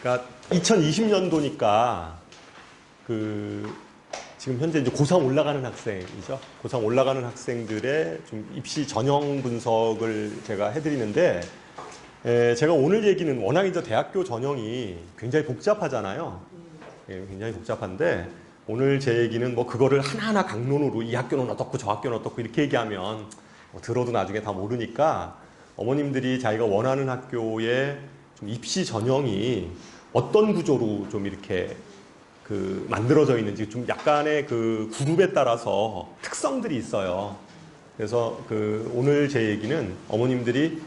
그러니까 2020년도니까 지금 현재 이제 고3 올라가는 학생이죠. 고3 올라가는 학생들의 좀 입시 전형 분석을 제가 해드리는데, 제가 오늘 얘기는 워낙 이제 대학교 전형이 굉장히 복잡하잖아요. 굉장히 복잡한데, 오늘 제 얘기는 뭐 그거를 하나하나 강론으로 이 학교는 어떻고 저 학교는 어떻고 이렇게 얘기하면 뭐 들어도 나중에 다 모르니까, 어머님들이 자기가 원하는 학교의 좀 입시 전형이 어떤 구조로 좀 이렇게 만들어져 있는지, 좀 약간의 그 그룹에 따라서 특성들이 있어요. 그래서 오늘 제 얘기는 어머님들이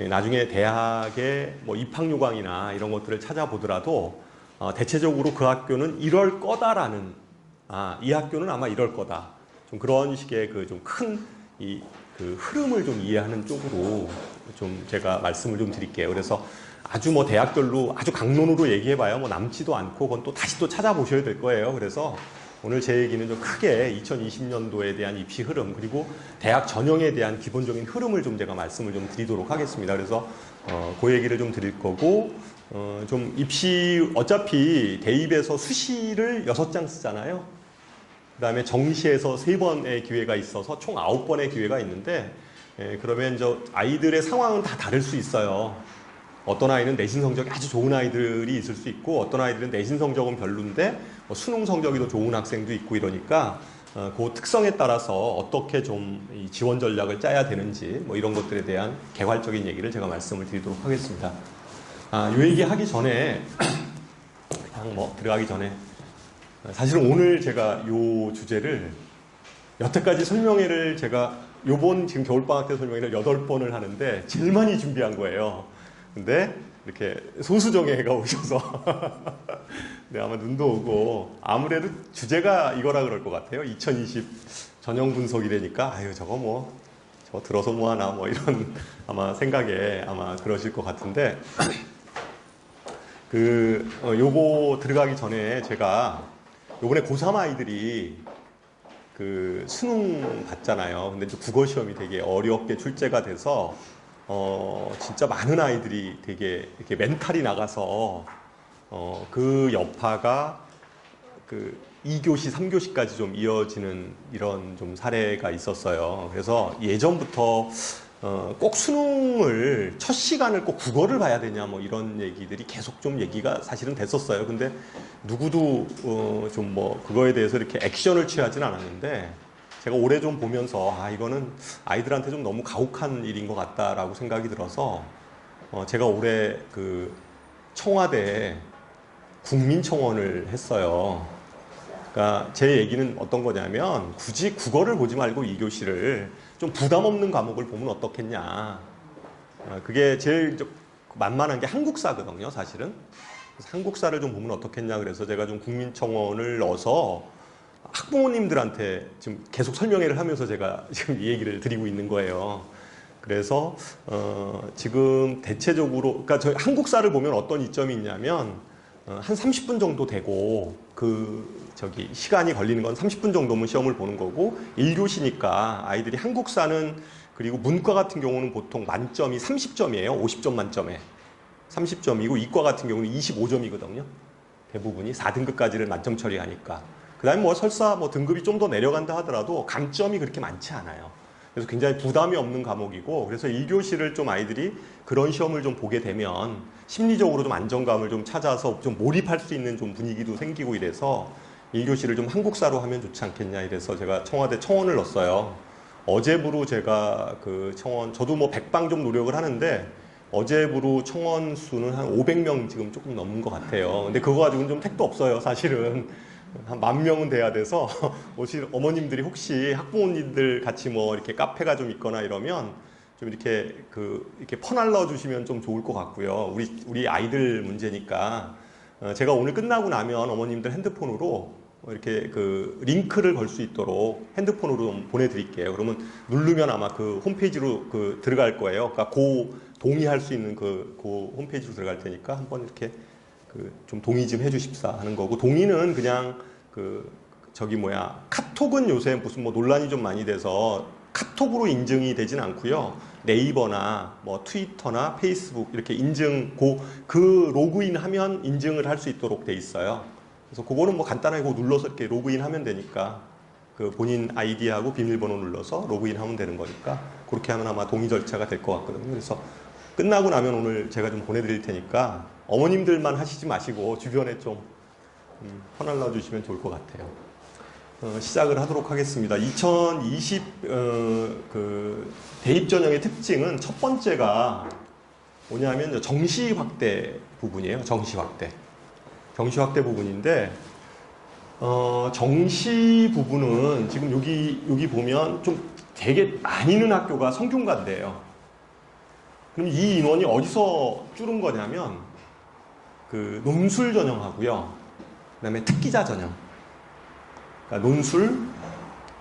나중에 대학의 뭐 입학 요강이나 이런 것들을 찾아보더라도 대체적으로 그 학교는 이럴 거다라는, 이 학교는 아마 이럴 거다, 좀 그런 식의 좀 큰 흐름을 좀 이해하는 쪽으로 좀 제가 말씀을 좀 드릴게요. 그래서 아주 뭐 대학별로 아주 강론으로 얘기해봐야 뭐 남지도 않고, 그건 또 다시 또 찾아보셔야 될 거예요. 그래서 오늘 제 얘기는 좀 크게 2020년도에 대한 입시 흐름, 그리고 대학 전형에 대한 기본적인 흐름을 좀 제가 말씀을 좀 드리도록 하겠습니다. 그래서 그 얘기를 좀 드릴 거고, 좀 입시, 어차피 대입에서 수시를 6장 쓰잖아요. 그 다음에 정시에서 3번의 기회가 있어서 총 9번의 기회가 있는데, 그러면 아이들의 상황은 다 다를 수 있어요. 어떤 아이는 내신 성적이 아주 좋은 아이들이 있을 수 있고, 어떤 아이들은 내신 성적은 별론데 수능 성적이 더 좋은 학생도 있고, 이러니까 그 특성에 따라서 어떻게 좀 이 지원 전략을 짜야 되는지, 뭐 이런 것들에 대한 개괄적인 얘기를 제가 말씀을 드리도록 하겠습니다. 이 얘기 하기 전에 그냥 뭐 들어가기 전에, 사실은 오늘 제가 요 주제를 여태까지 설명회를 제가 요번 지금 겨울방학 때 설명회를 8번을 하는데 제일 많이 준비한 거예요. 근데 이렇게 소수정예가 오셔서 네, 아마 눈도 오고, 아무래도 주제가 이거라 그럴 것 같아요. 2020 전형 분석이라니까 저거 들어서 뭐 하나, 뭐 이런 아마 생각에 아마 그러실 것 같은데, 요거 들어가기 전에 제가 요번에 고3 아이들이 수능 봤잖아요. 근데 이제 국어 시험이 되게 어렵게 출제가 돼서 진짜 많은 아이들이 되게 이렇게 멘탈이 나가서 그 여파가 2교시, 3교시까지 좀 이어지는 이런 좀 사례가 있었어요. 그래서 예전부터 꼭 수능을 첫 시간을 꼭 국어를 봐야 되냐, 뭐 이런 얘기들이 계속 좀 얘기가 사실은 됐었어요. 근데 누구도 좀 뭐 그거에 대해서 이렇게 액션을 취하진 않았는데, 제가 올해 좀 보면서 이거는 아이들한테 좀 너무 가혹한 일인 것 같다라고 생각이 들어서 제가 올해 청와대에 국민청원을 했어요. 그러니까 제 얘기는 어떤 거냐면, 굳이 국어를 보지 말고 2교시를 좀 부담 없는 과목을 보면 어떻겠냐. 그게 제일 만만한 게 한국사거든요, 사실은. 그래서 한국사를 좀 보면 어떻겠냐. 그래서 제가 좀 국민청원을 넣어서 학부모님들한테 지금 계속 설명회를 하면서 제가 지금 이 얘기를 드리고 있는 거예요. 그래서 지금 대체적으로, 그러니까 저희 한국사를 보면 어떤 이점이 있냐면, 한 30분 정도 되고, 시간이 걸리는 건 30분 정도면 시험을 보는 거고, 1교시니까 아이들이 한국사는, 그리고 문과 같은 경우는 보통 만점이 30점이에요. 50점 만점에 30점이고, 이과 같은 경우는 25점이거든요. 대부분이 4등급까지를 만점 처리하니까. 그 다음에 뭐 설사 뭐 등급이 좀 더 내려간다 하더라도 감점이 그렇게 많지 않아요. 그래서 굉장히 부담이 없는 과목이고, 그래서 1교시를 좀 아이들이 그런 시험을 좀 보게 되면 심리적으로 좀 안정감을 좀 찾아서 좀 몰입할 수 있는 좀 분위기도 생기고, 이래서 1교시를 좀 한국사로 하면 좋지 않겠냐, 이래서 제가 청와대 청원을 넣었어요. 어제부로 제가 청원, 저도 뭐 100방 좀 노력을 하는데, 어제부로 청원 수는 한 500명 지금 조금 넘는 것 같아요. 근데 그거 가지고는 좀 택도 없어요, 사실은. 한 10,000명은 돼야 돼서, 어머님들이 혹시 학부모님들 같이 뭐 이렇게 카페가 좀 있거나 이러면 좀 이렇게 퍼날러 주시면 좀 좋을 것 같고요. 우리 아이들 문제니까. 제가 오늘 끝나고 나면 어머님들 핸드폰으로 이렇게 링크를 걸 수 있도록 핸드폰으로 좀 보내드릴게요. 그러면 누르면 아마 홈페이지로 들어갈 거예요. 그러니까 동의할 수 있는 홈페이지로 들어갈 테니까 한번 이렇게 좀 동의 좀 해주십사 하는 거고, 동의는 그냥 카톡은 요새 무슨 뭐 논란이 좀 많이 돼서 카톡으로 인증이 되진 않고요. 네이버나 뭐 트위터나 페이스북 이렇게 인증 그 로그인 하면 인증을 할 수 있도록 돼 있어요. 그래서 그거는 뭐 간단하게 그거 눌러서 이렇게 로그인 하면 되니까 그 본인 아이디하고 비밀번호 눌러서 로그인 하면 되는 거니까 그렇게 하면 아마 동의 절차가 될 것 같거든요. 그래서 끝나고 나면 오늘 제가 좀 보내드릴 테니까 어머님들만 하시지 마시고 주변에 좀 퍼날라 주시면 좋을 것 같아요. 시작을 하도록 하겠습니다. 2020 그 대입 전형의 특징은 첫 번째가 뭐냐면 정시 확대 부분이에요. 정시 확대 부분인데 정시 부분은 지금 여기 보면 좀 되게 많이 있는 학교가 성균관대예요. 그럼 이 인원이 어디서 줄은 거냐면 그 논술 전형하고요. 그다음에 특기자 전형. 그러니까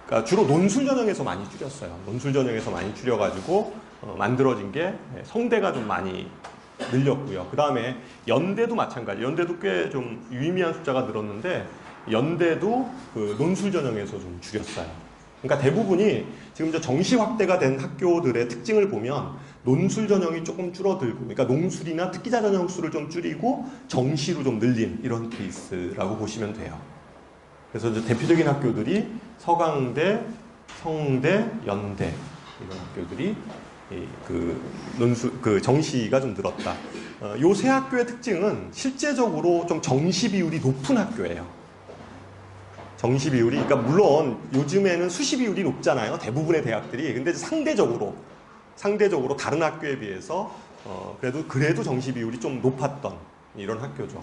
그러니까 주로 논술 전형에서 많이 줄였어요. 논술 전형에서 많이 줄여가지고 만들어진 게 성대가 좀 많이 늘렸고요. 그 다음에 연대도 마찬가지. 연대도 꽤 좀 유의미한 숫자가 늘었는데 연대도 그 논술 전형에서 좀 줄였어요. 그러니까 대부분이 지금 저 정시 확대가 된 학교들의 특징을 보면 논술 전형이 조금 줄어들고, 그러니까 논술이나 특기자 전형 수를 좀 줄이고 정시로 좀 늘린 이런 케이스라고 보시면 돼요. 그래서 이제 대표적인 학교들이 서강대, 성대, 연대 이런 학교들이 그 정시가 좀 늘었다. 요 세 학교의 특징은 실제적으로 좀 정시 비율이 높은 학교예요. 정시 비율이, 그러니까 물론 요즘에는 수시 비율이 높잖아요. 대부분의 대학들이. 근데 상대적으로 다른 학교에 비해서 그래도 정시 비율이 좀 높았던 이런 학교죠.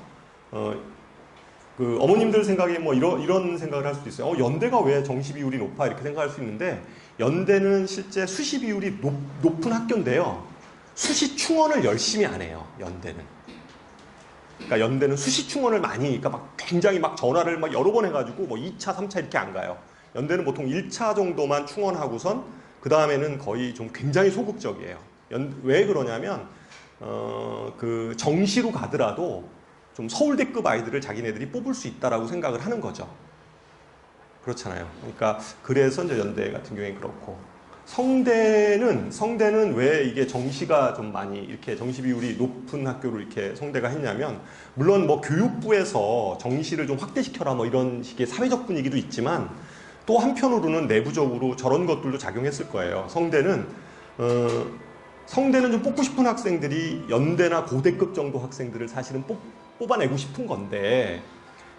그 어머님들 생각에 뭐 이런 생각을 할 수도 있어요. 연대가 왜 정시 비율이 높아? 이렇게 생각할 수 있는데 연대는 실제 수시 비율이 높은 학교인데요. 수시 충원을 열심히 안 해요. 연대는. 그러니까 연대는 수시 충원을 많이, 그러니까 막 굉장히 막 전화를 막 여러 번 해가지고 뭐 2차, 3차 이렇게 안 가요. 연대는 보통 1차 정도만 충원하고선 그 다음에는 거의 좀 굉장히 소극적이에요. 왜 그러냐면 그 정시로 가더라도 좀 서울대급 아이들을 자기네들이 뽑을 수 있다라고 생각을 하는 거죠. 그렇잖아요. 그러니까 그래서 이제 연대 같은 경우에 그렇고, 성대는 왜 이게 정시가 좀 많이 이렇게 정시 비율이 높은 학교를 이렇게 성대가 했냐면, 물론 뭐 교육부에서 정시를 좀 확대시켜라 뭐 이런 식의 사회적 분위기도 있지만 또 한편으로는 내부적으로 저런 것들도 작용했을 거예요. 성대는 좀 뽑고 싶은 학생들이 연대나 고대급 정도 학생들을 사실은 뽑아내고 싶은 건데,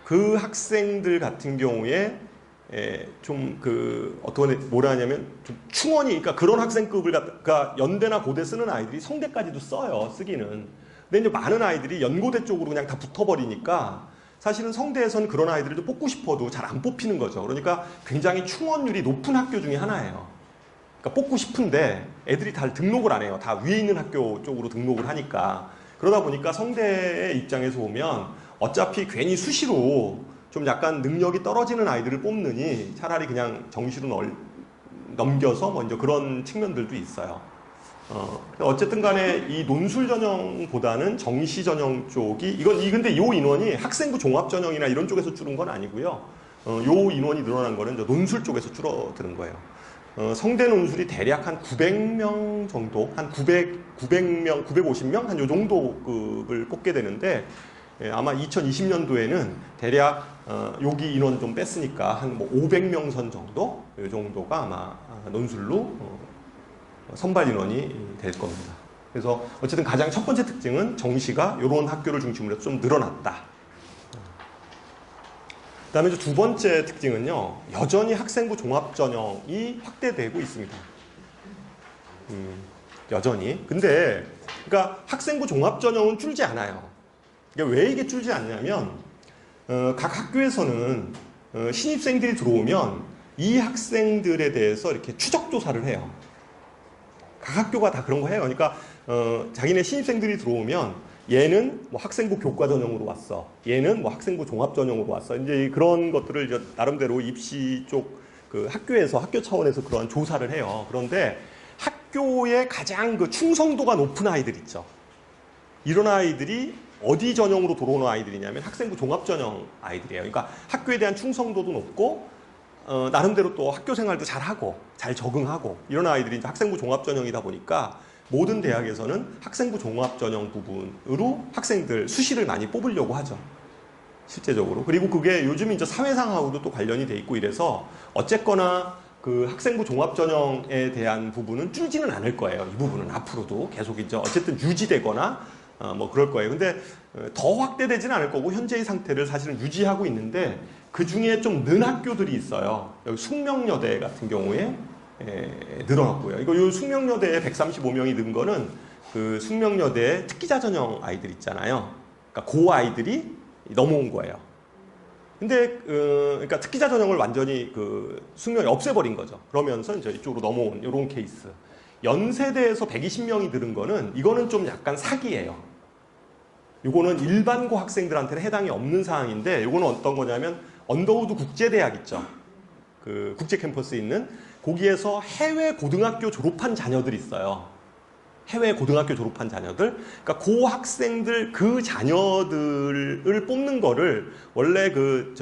그 학생들 같은 경우에 좀 뭐라 하냐면 좀 충원이, 그러니까 그런 학생급을 그러니까 연대나 고대 쓰는 아이들이 성대까지도 써요, 쓰기는. 근데 이제 많은 아이들이 연고대 쪽으로 그냥 다 붙어버리니까 사실은 성대에서는 그런 아이들도 뽑고 싶어도 잘 안 뽑히는 거죠. 그러니까 굉장히 충원율이 높은 학교 중에 하나예요. 그러니까 뽑고 싶은데 애들이 다 등록을 안 해요. 다 위에 있는 학교 쪽으로 등록을 하니까. 그러다 보니까 성대의 입장에서 보면 어차피 괜히 수시로 좀 약간 능력이 떨어지는 아이들을 뽑느니 차라리 그냥 정시로 넘겨서 먼저 그런 측면들도 있어요. 어쨌든 간에 이 논술 전형보다는 정시 전형 쪽이, 근데 이 인원이 학생부 종합 전형이나 이런 쪽에서 줄은 건 아니고요. 요 인원이 늘어난 거는 논술 쪽에서 줄어드는 거예요. 성대 논술이 대략 한 900명 정도, 한 900명, 950명? 한 요 정도 급을 뽑게 되는데, 아마 2020년도에는 대략 여기 인원 좀 뺐으니까 한 뭐 500명 선 정도? 이 정도가 아마 논술로 선발 인원이 될 겁니다. 그래서 어쨌든 가장 첫 번째 특징은 정시가 이런 학교를 중심으로 해서 좀 늘어났다. 그 다음에 두 번째 특징은요, 여전히 학생부 종합 전형이 확대되고 있습니다. 여전히. 근데 그러니까 학생부 종합 전형은 줄지 않아요. 그러니까 왜 이게 줄지 않냐면 각 학교에서는 신입생들이 들어오면 이 학생들에 대해서 이렇게 추적 조사를 해요. 각 학교가 다 그런 거 해요. 그러니까 자기네 신입생들이 들어오면 얘는 뭐 학생부 교과 전형으로 왔어. 얘는 뭐 학생부 종합 전형으로 왔어. 이제 그런 것들을 이제 나름대로 입시 쪽 그 학교에서, 학교 차원에서 그런 조사를 해요. 그런데 학교의 가장 그 충성도가 높은 아이들 있죠. 이런 아이들이 어디 전형으로 들어오는 아이들이냐면 학생부 종합 전형 아이들이에요. 그러니까 학교에 대한 충성도도 높고 나름대로 또 학교 생활도 잘하고 잘 적응하고 이런 아이들이 이제 학생부 종합전형이다 보니까 모든 대학에서는 학생부 종합전형 부분으로 학생들 수시를 많이 뽑으려고 하죠. 실제적으로. 그리고 그게 요즘 이제 사회상하고도 또 관련이 돼 있고 이래서 어쨌거나 그 학생부 종합전형에 대한 부분은 줄지는 않을 거예요. 이 부분은 앞으로도 계속 이제 어쨌든 유지되거나 뭐 그럴 거예요. 근데 더 확대되지는 않을 거고 현재의 상태를 사실은 유지하고 있는데 그 중에 좀 는 학교들이 있어요. 여기 숙명여대 같은 경우에 늘어났고요. 이거 요 숙명여대에 135명이 는 거는 그 숙명여대 특기자 전형 아이들 있잖아요. 그러니까 그 아이들이 넘어온 거예요. 근데 그러니까 특기자 전형을 완전히 그 숙명이 없애버린 거죠. 그러면서 이제 이쪽으로 넘어온 이런 케이스. 연세대에서 120명이 들은 거는 이거는 좀 약간 사기예요. 이거는 일반고 학생들한테는 해당이 없는 사항인데 이거는 어떤 거냐면 언더우드 국제대학 있죠. 그 국제 캠퍼스에 있는 거기에서 해외 고등학교 졸업한 자녀들이 있어요. 해외 고등학교 졸업한 자녀들. 그러니까 그 학생들 그 자녀들을 뽑는 거를 원래 그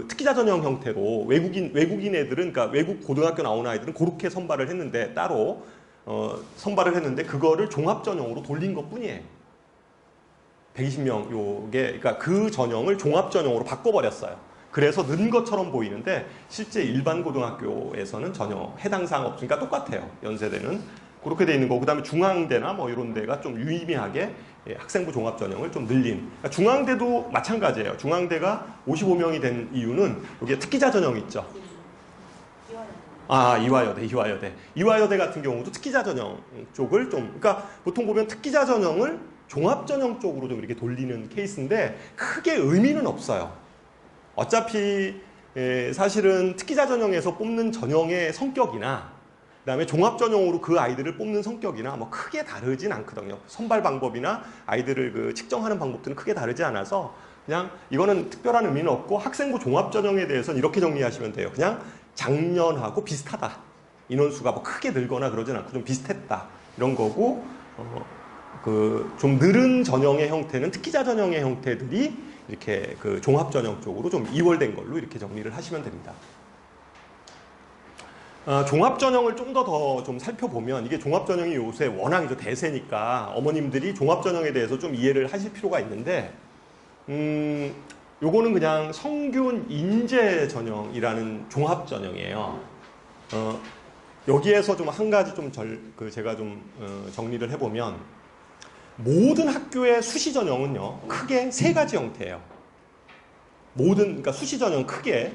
특기자 전형 형태로 외국인 애들은 그러니까 외국 고등학교 나오는 아이들은 그렇게 선발을 했는데 따로 선발을 했는데 그거를 종합 전형으로 돌린 것뿐이에요. 120명 요게 그러니까 그 전형을 종합 전형으로 바꿔버렸어요. 그래서 는 것처럼 보이는데 실제 일반 고등학교에서는 전혀 해당 사항 없으니까 똑같아요. 연세대는 그렇게 돼 있는 거고 그다음에 중앙대나 뭐 이런 데가 좀 유의미하게 학생부 종합 전형을 좀 늘린. 그러니까 중앙대도 마찬가지예요. 중앙대가 55명이 된 이유는 여기에 특기자 전형 있죠. 이화여대 같은 경우도 특기자 전형 쪽을 좀 그러니까 보통 보면 특기자 전형을 종합 전형 쪽으로 좀 이렇게 돌리는 케이스인데 크게 의미는 없어요. 어차피 사실은 특기자 전형에서 뽑는 전형의 성격이나 그다음에 종합 전형으로 그 아이들을 뽑는 성격이나 뭐 크게 다르진 않거든요. 선발 방법이나 아이들을 그 측정하는 방법들은 크게 다르지 않아서 그냥 이거는 특별한 의미는 없고 학생부 종합 전형에 대해서는 이렇게 정리하시면 돼요. 그냥 작년하고 비슷하다. 인원수가 뭐 크게 늘거나 그러진 않고 좀 비슷했다. 이런 거고 그 좀 늘은 전형의 형태는 특기자 전형의 형태들이 이렇게 그 종합 전형 쪽으로 좀 이월된 걸로 이렇게 정리를 하시면 됩니다. 종합 전형을 좀 더 좀 살펴보면 이게 종합 전형이 요새 워낙 이제 대세니까 어머님들이 종합 전형에 대해서 좀 이해를 하실 필요가 있는데 요거는 그냥 성균 인재 전형이라는 종합 전형이에요. 여기에서 좀 한 가지 좀 제가 좀 정리를 해보면 모든 학교의 수시 전형은요 크게 세 가지 형태예요. 그러니까 수시 전형 크게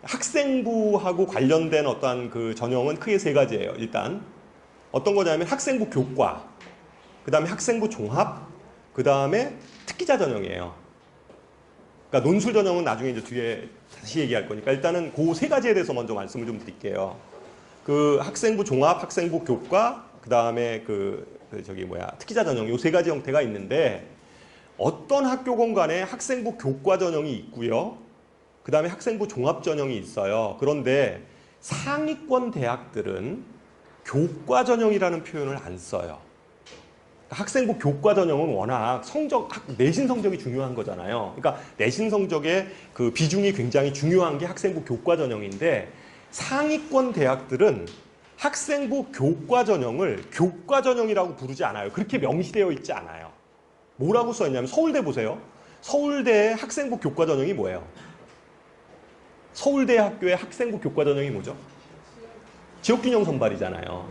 학생부하고 관련된 어떠한 그 전형은 크게 세 가지예요. 일단 어떤 거냐면 학생부 교과, 그 다음에 학생부 종합, 그 다음에 특기자 전형이에요. 그러니까 논술 전형은 나중에 이제 뒤에 다시 얘기할 거니까 일단은 그 세 가지에 대해서 먼저 말씀을 좀 드릴게요. 그 학생부 종합, 학생부 교과, 그 다음에 특기자 전형 요 세 가지 형태가 있는데 어떤 학교건 간에 학생부 교과 전형이 있고요. 그 다음에 학생부 종합 전형이 있어요. 그런데 상위권 대학들은 교과 전형이라는 표현을 안 써요. 학생부 교과 전형은 워낙 내신 성적이 중요한 거잖아요. 그러니까 내신 성적의 그 비중이 굉장히 중요한 게 학생부 교과 전형인데 상위권 대학들은 학생부 교과 전형을 교과 전형이라고 부르지 않아요. 그렇게 명시되어 있지 않아요. 뭐라고 써 있냐면 서울대 보세요. 서울대의 학생부 교과 전형이 뭐예요? 서울대 학교의 학생부 교과 전형이 뭐죠? 지역균형 선발이잖아요.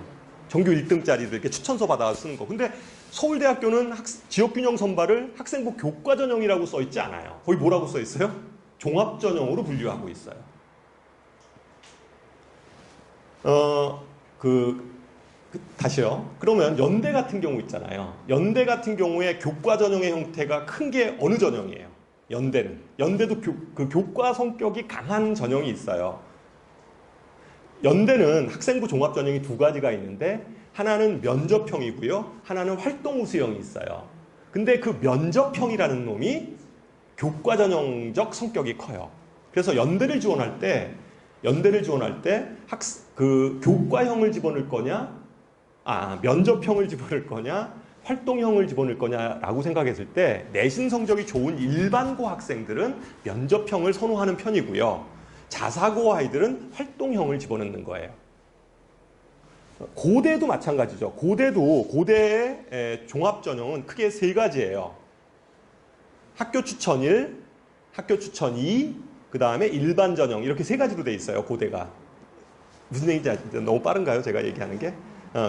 전교 1등짜리들 이렇게 추천서 받아서 쓰는 거. 근데 서울대학교는 지역균형 선발을 학생부 교과 전형이라고 써 있지 않아요. 거기 뭐라고 써 있어요? 종합 전형으로 분류하고 있어요. 다시요. 그러면 연대 같은 경우 있잖아요. 연대 같은 경우에 교과 전형의 형태가 큰 게 어느 전형이에요? 연대도 그 교과 성격이 강한 전형이 있어요. 연대는 학생부 종합 전형이 두 가지가 있는데 하나는 면접형이고요. 하나는 활동 우수형이 있어요. 근데 그 면접형이라는 놈이 교과 전형적 성격이 커요. 그래서 연대를 지원할 때 그 교과형을 집어넣을 거냐, 면접형을 집어넣을 거냐, 활동형을 집어넣을 거냐라고 생각했을 때 내신 성적이 좋은 일반고 학생들은 면접형을 선호하는 편이고요. 자사고 아이들은 활동형을 집어넣는 거예요. 고대도 마찬가지죠. 고대의 종합전형은 크게 세 가지예요. 학교 추천 1, 학교 추천 2, 그 다음에 일반 전형 이렇게 세 가지로 돼 있어요. 고대가. 무슨 얘기인지 아시죠? 너무 빠른가요? 제가 얘기하는 게?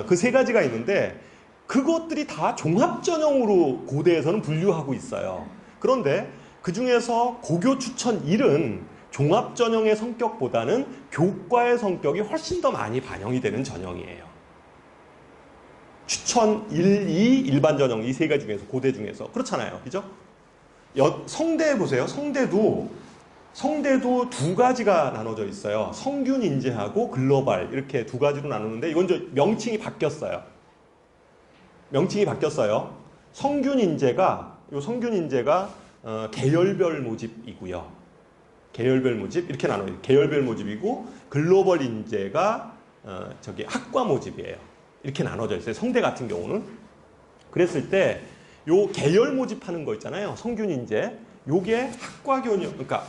그 세 가지가 있는데 그것들이 다 종합전형으로 고대에서는 분류하고 있어요. 그런데 그 중에서 고교 추천 1은 종합전형의 성격보다는 교과의 성격이 훨씬 더 많이 반영이 되는 전형이에요. 추천 1, 2, 일반 전형 이 세 가지 중에서 고대 중에서 그렇잖아요. 그죠? 성대 보세요. 성대도 두 가지가 나눠져 있어요. 성균 인재하고 글로벌 이렇게 두 가지로 나누는데 이건 명칭이 바뀌었어요. 성균 인재가 계열별 모집이고요. 계열별 모집 이렇게 나눠요. 계열별 모집이고 글로벌 인재가 학과 모집이에요. 이렇게 나눠져 있어요. 성대 같은 경우는. 그랬을 때 요 계열 모집하는 거 있잖아요. 성균 인재. 요게 학과 교육, 그러니까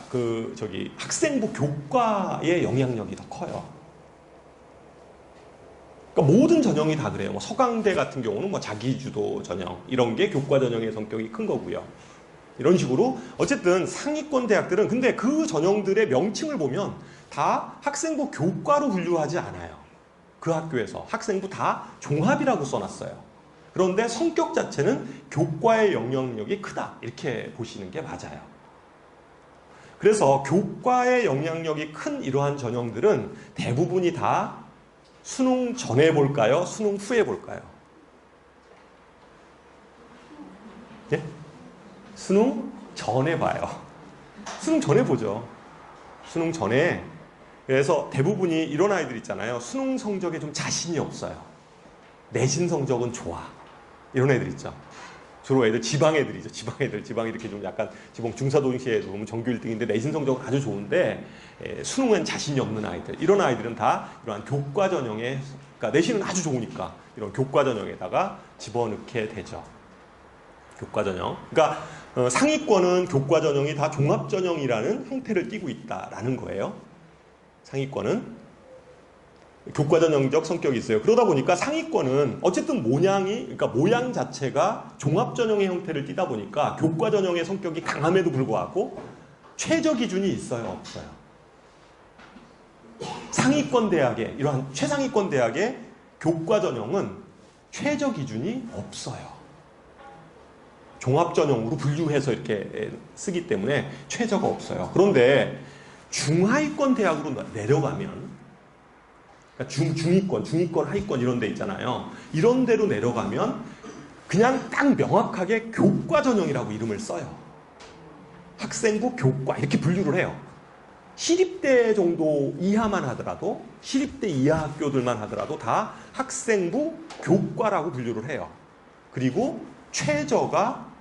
학생부 교과의 영향력이 더 커요. 그러니까 모든 전형이 다 그래요. 뭐 서강대 같은 경우는 뭐 자기주도 전형 이런 게 교과 전형의 성격이 큰 거고요. 이런 식으로 어쨌든 상위권 대학들은 근데 그 전형들의 명칭을 보면 다 학생부 교과로 분류하지 않아요. 그 학교에서 학생부 다 종합이라고 써놨어요. 그런데 성격 자체는 교과의 영향력이 크다 이렇게 보시는 게 맞아요. 그래서 교과의 영향력이 큰 이러한 전형들은 대부분이 다 수능 전에 볼까요? 수능 후에 볼까요? 예? 수능 전에 봐요. 수능 전에 보죠. 수능 전에. 그래서 대부분이 이런 아이들 있잖아요. 수능 성적에 좀 자신이 없어요. 내신 성적은 좋아. 이런 애들 있죠. 주로 애들 지방 애들이죠. 지방 이렇게 좀 약간 지방 중사도시에도 보면 전교 1등인데 내신 성적은 아주 좋은데 수능엔 자신이 없는 아이들. 이런 아이들은 다 이러한 교과 전형에 그러니까 내신은 아주 좋으니까 이런 교과 전형에다가 집어넣게 되죠. 교과 전형. 그러니까 상위권은 교과 전형이 다 종합 전형이라는 형태를 띠고 있다라는 거예요. 상위권은 교과 전형적 성격이 있어요. 그러다 보니까 상위권은 어쨌든 그러니까 모양 자체가 종합 전형의 형태를 띠다 보니까 교과 전형의 성격이 강함에도 불구하고 최저 기준이 있어요, 없어요? 상위권 대학의 이러한 최상위권 대학의 교과 전형은 최저 기준이 없어요. 종합 전형으로 분류해서 이렇게 쓰기 때문에 최저가 없어요. 그런데 중하위권 대학으로 내려가면 그러니까 중위권, 하위권 이런 데 있잖아요. 이런 데로 내려가면 그냥 딱 명확하게 교과 전형이라고 이름을 써요. 학생부 교과 이렇게 분류를 해요. 시립대 정도 이하만 하더라도 시립대 이하 학교들만 하더라도 다 학생부 교과라고 분류를 해요. 그리고 최저가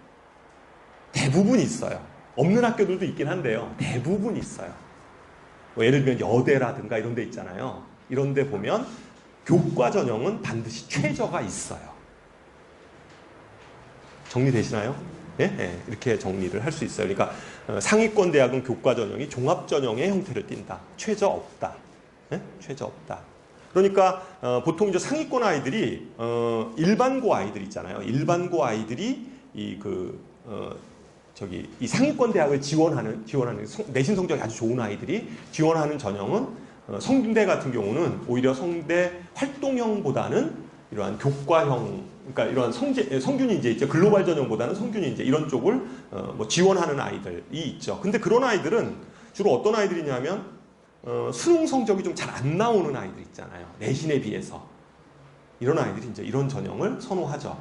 대부분 있어요. 없는 학교들도 있긴 한데요. 대부분 있어요. 뭐 예를 들면 여대라든가 이런 데 있잖아요. 이런 데 보면 교과 전형은 반드시 최저가 있어요. 정리되시나요? 예? 이렇게 정리를 할 수 있어요. 그러니까 상위권 대학은 교과 전형이 종합 전형의 형태를 띈다. 최저 없다. 예? 최저 없다. 그러니까 보통 이제 상위권 아이들이 일반고 아이들 있잖아요. 일반고 아이들이 이 상위권 대학을 지원하는 내신 성적이 아주 좋은 아이들이 지원하는 전형은 성대 같은 경우는 오히려 성대 활동형보다는 이러한 교과형, 그러니까 이러한 성균 인재 있죠. 글로벌 전형보다는 성균 인재 이런 쪽을 지원하는 아이들이 있죠. 근데 그런 아이들은 주로 어떤 아이들이냐면 수능 성적이 좀 잘 안 나오는 아이들 있잖아요. 내신에 비해서 이런 아이들이 이제 이런 전형을 선호하죠.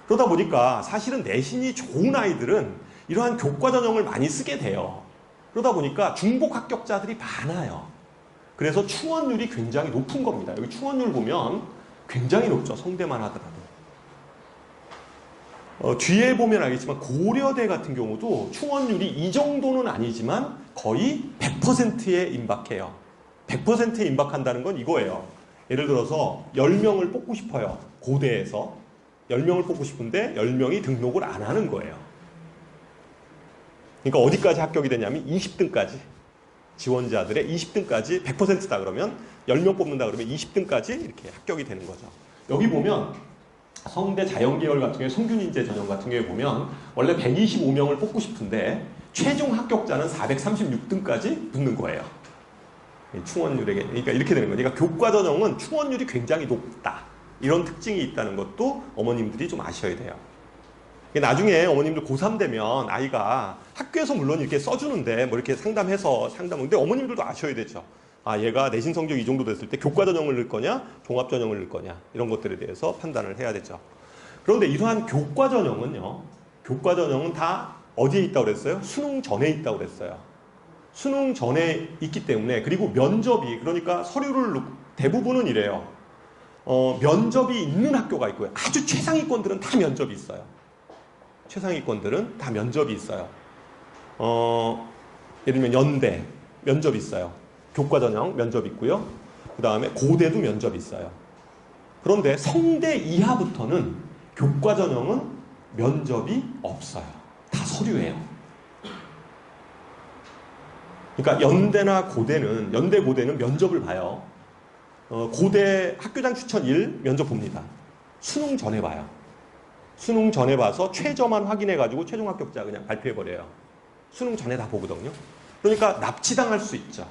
그러다 보니까 사실은 내신이 좋은 아이들은 이러한 교과 전형을 많이 쓰게 돼요. 그러다 보니까 중복 합격자들이 많아요. 그래서 충원율이 굉장히 높은 겁니다. 여기 충원율 보면 굉장히 높죠. 성대만 하더라도. 뒤에 보면 알겠지만 고려대 같은 경우도 충원율이 이 정도는 아니지만 거의 100%에 임박해요. 100%에 임박한다는 건 이거예요. 예를 들어서 10명을 뽑고 싶어요. 고대에서. 10명을 뽑고 싶은데 10명이 등록을 안 하는 거예요. 그러니까 어디까지 합격이 되냐면 20등까지. 지원자들의 20등까지 100%다 그러면 10명 뽑는다 그러면 20등까지 이렇게 합격이 되는 거죠. 여기 보면 성대 자연계열 같은 경우에 성균인재 전형 같은 경우에 보면 원래 125명을 뽑고 싶은데 최종 합격자는 436등까지 붙는 거예요. 충원율에게. 그러니까 이렇게 되는 거예요. 그러니까 교과 전형은 충원율이 굉장히 높다. 이런 특징이 있다는 것도 어머님들이 좀 아셔야 돼요. 나중에 어머님들 고3 되면 아이가 학교에서 물론 이렇게 써주는데 뭐 이렇게 상담하는데 어머님들도 아셔야 되죠. 아, 얘가 내신 성적 이 정도 됐을 때 교과 전형을 넣을 거냐, 종합 전형을 넣을 거냐, 이런 것들에 대해서 판단을 해야 되죠. 그런데 이러한 교과 전형은 다 어디에 있다고 그랬어요? 수능 전에 있다고 그랬어요. 수능 전에 있기 때문에, 그리고 면접이, 그러니까 서류를 대부분은 이래요. 면접이 있는 학교가 있고요. 아주 최상위권들은 다 면접이 있어요. 최상위권들은 다 면접이 있어요. 예를 들면 연대 면접이 있어요. 교과 전형 면접 있고요. 그 다음에 고대도 면접이 있어요. 그런데 성대 이하부터는 교과 전형은 면접이 없어요. 다 서류예요. 그러니까 연대 고대는 면접을 봐요. 고대 학교장 추천 1 면접 봅니다. 수능 전에 봐요. 수능 전에 봐서 최저만 확인해가지고 최종 합격자 그냥 발표해버려요. 수능 전에 다 보거든요. 그러니까 납치당할 수 있죠.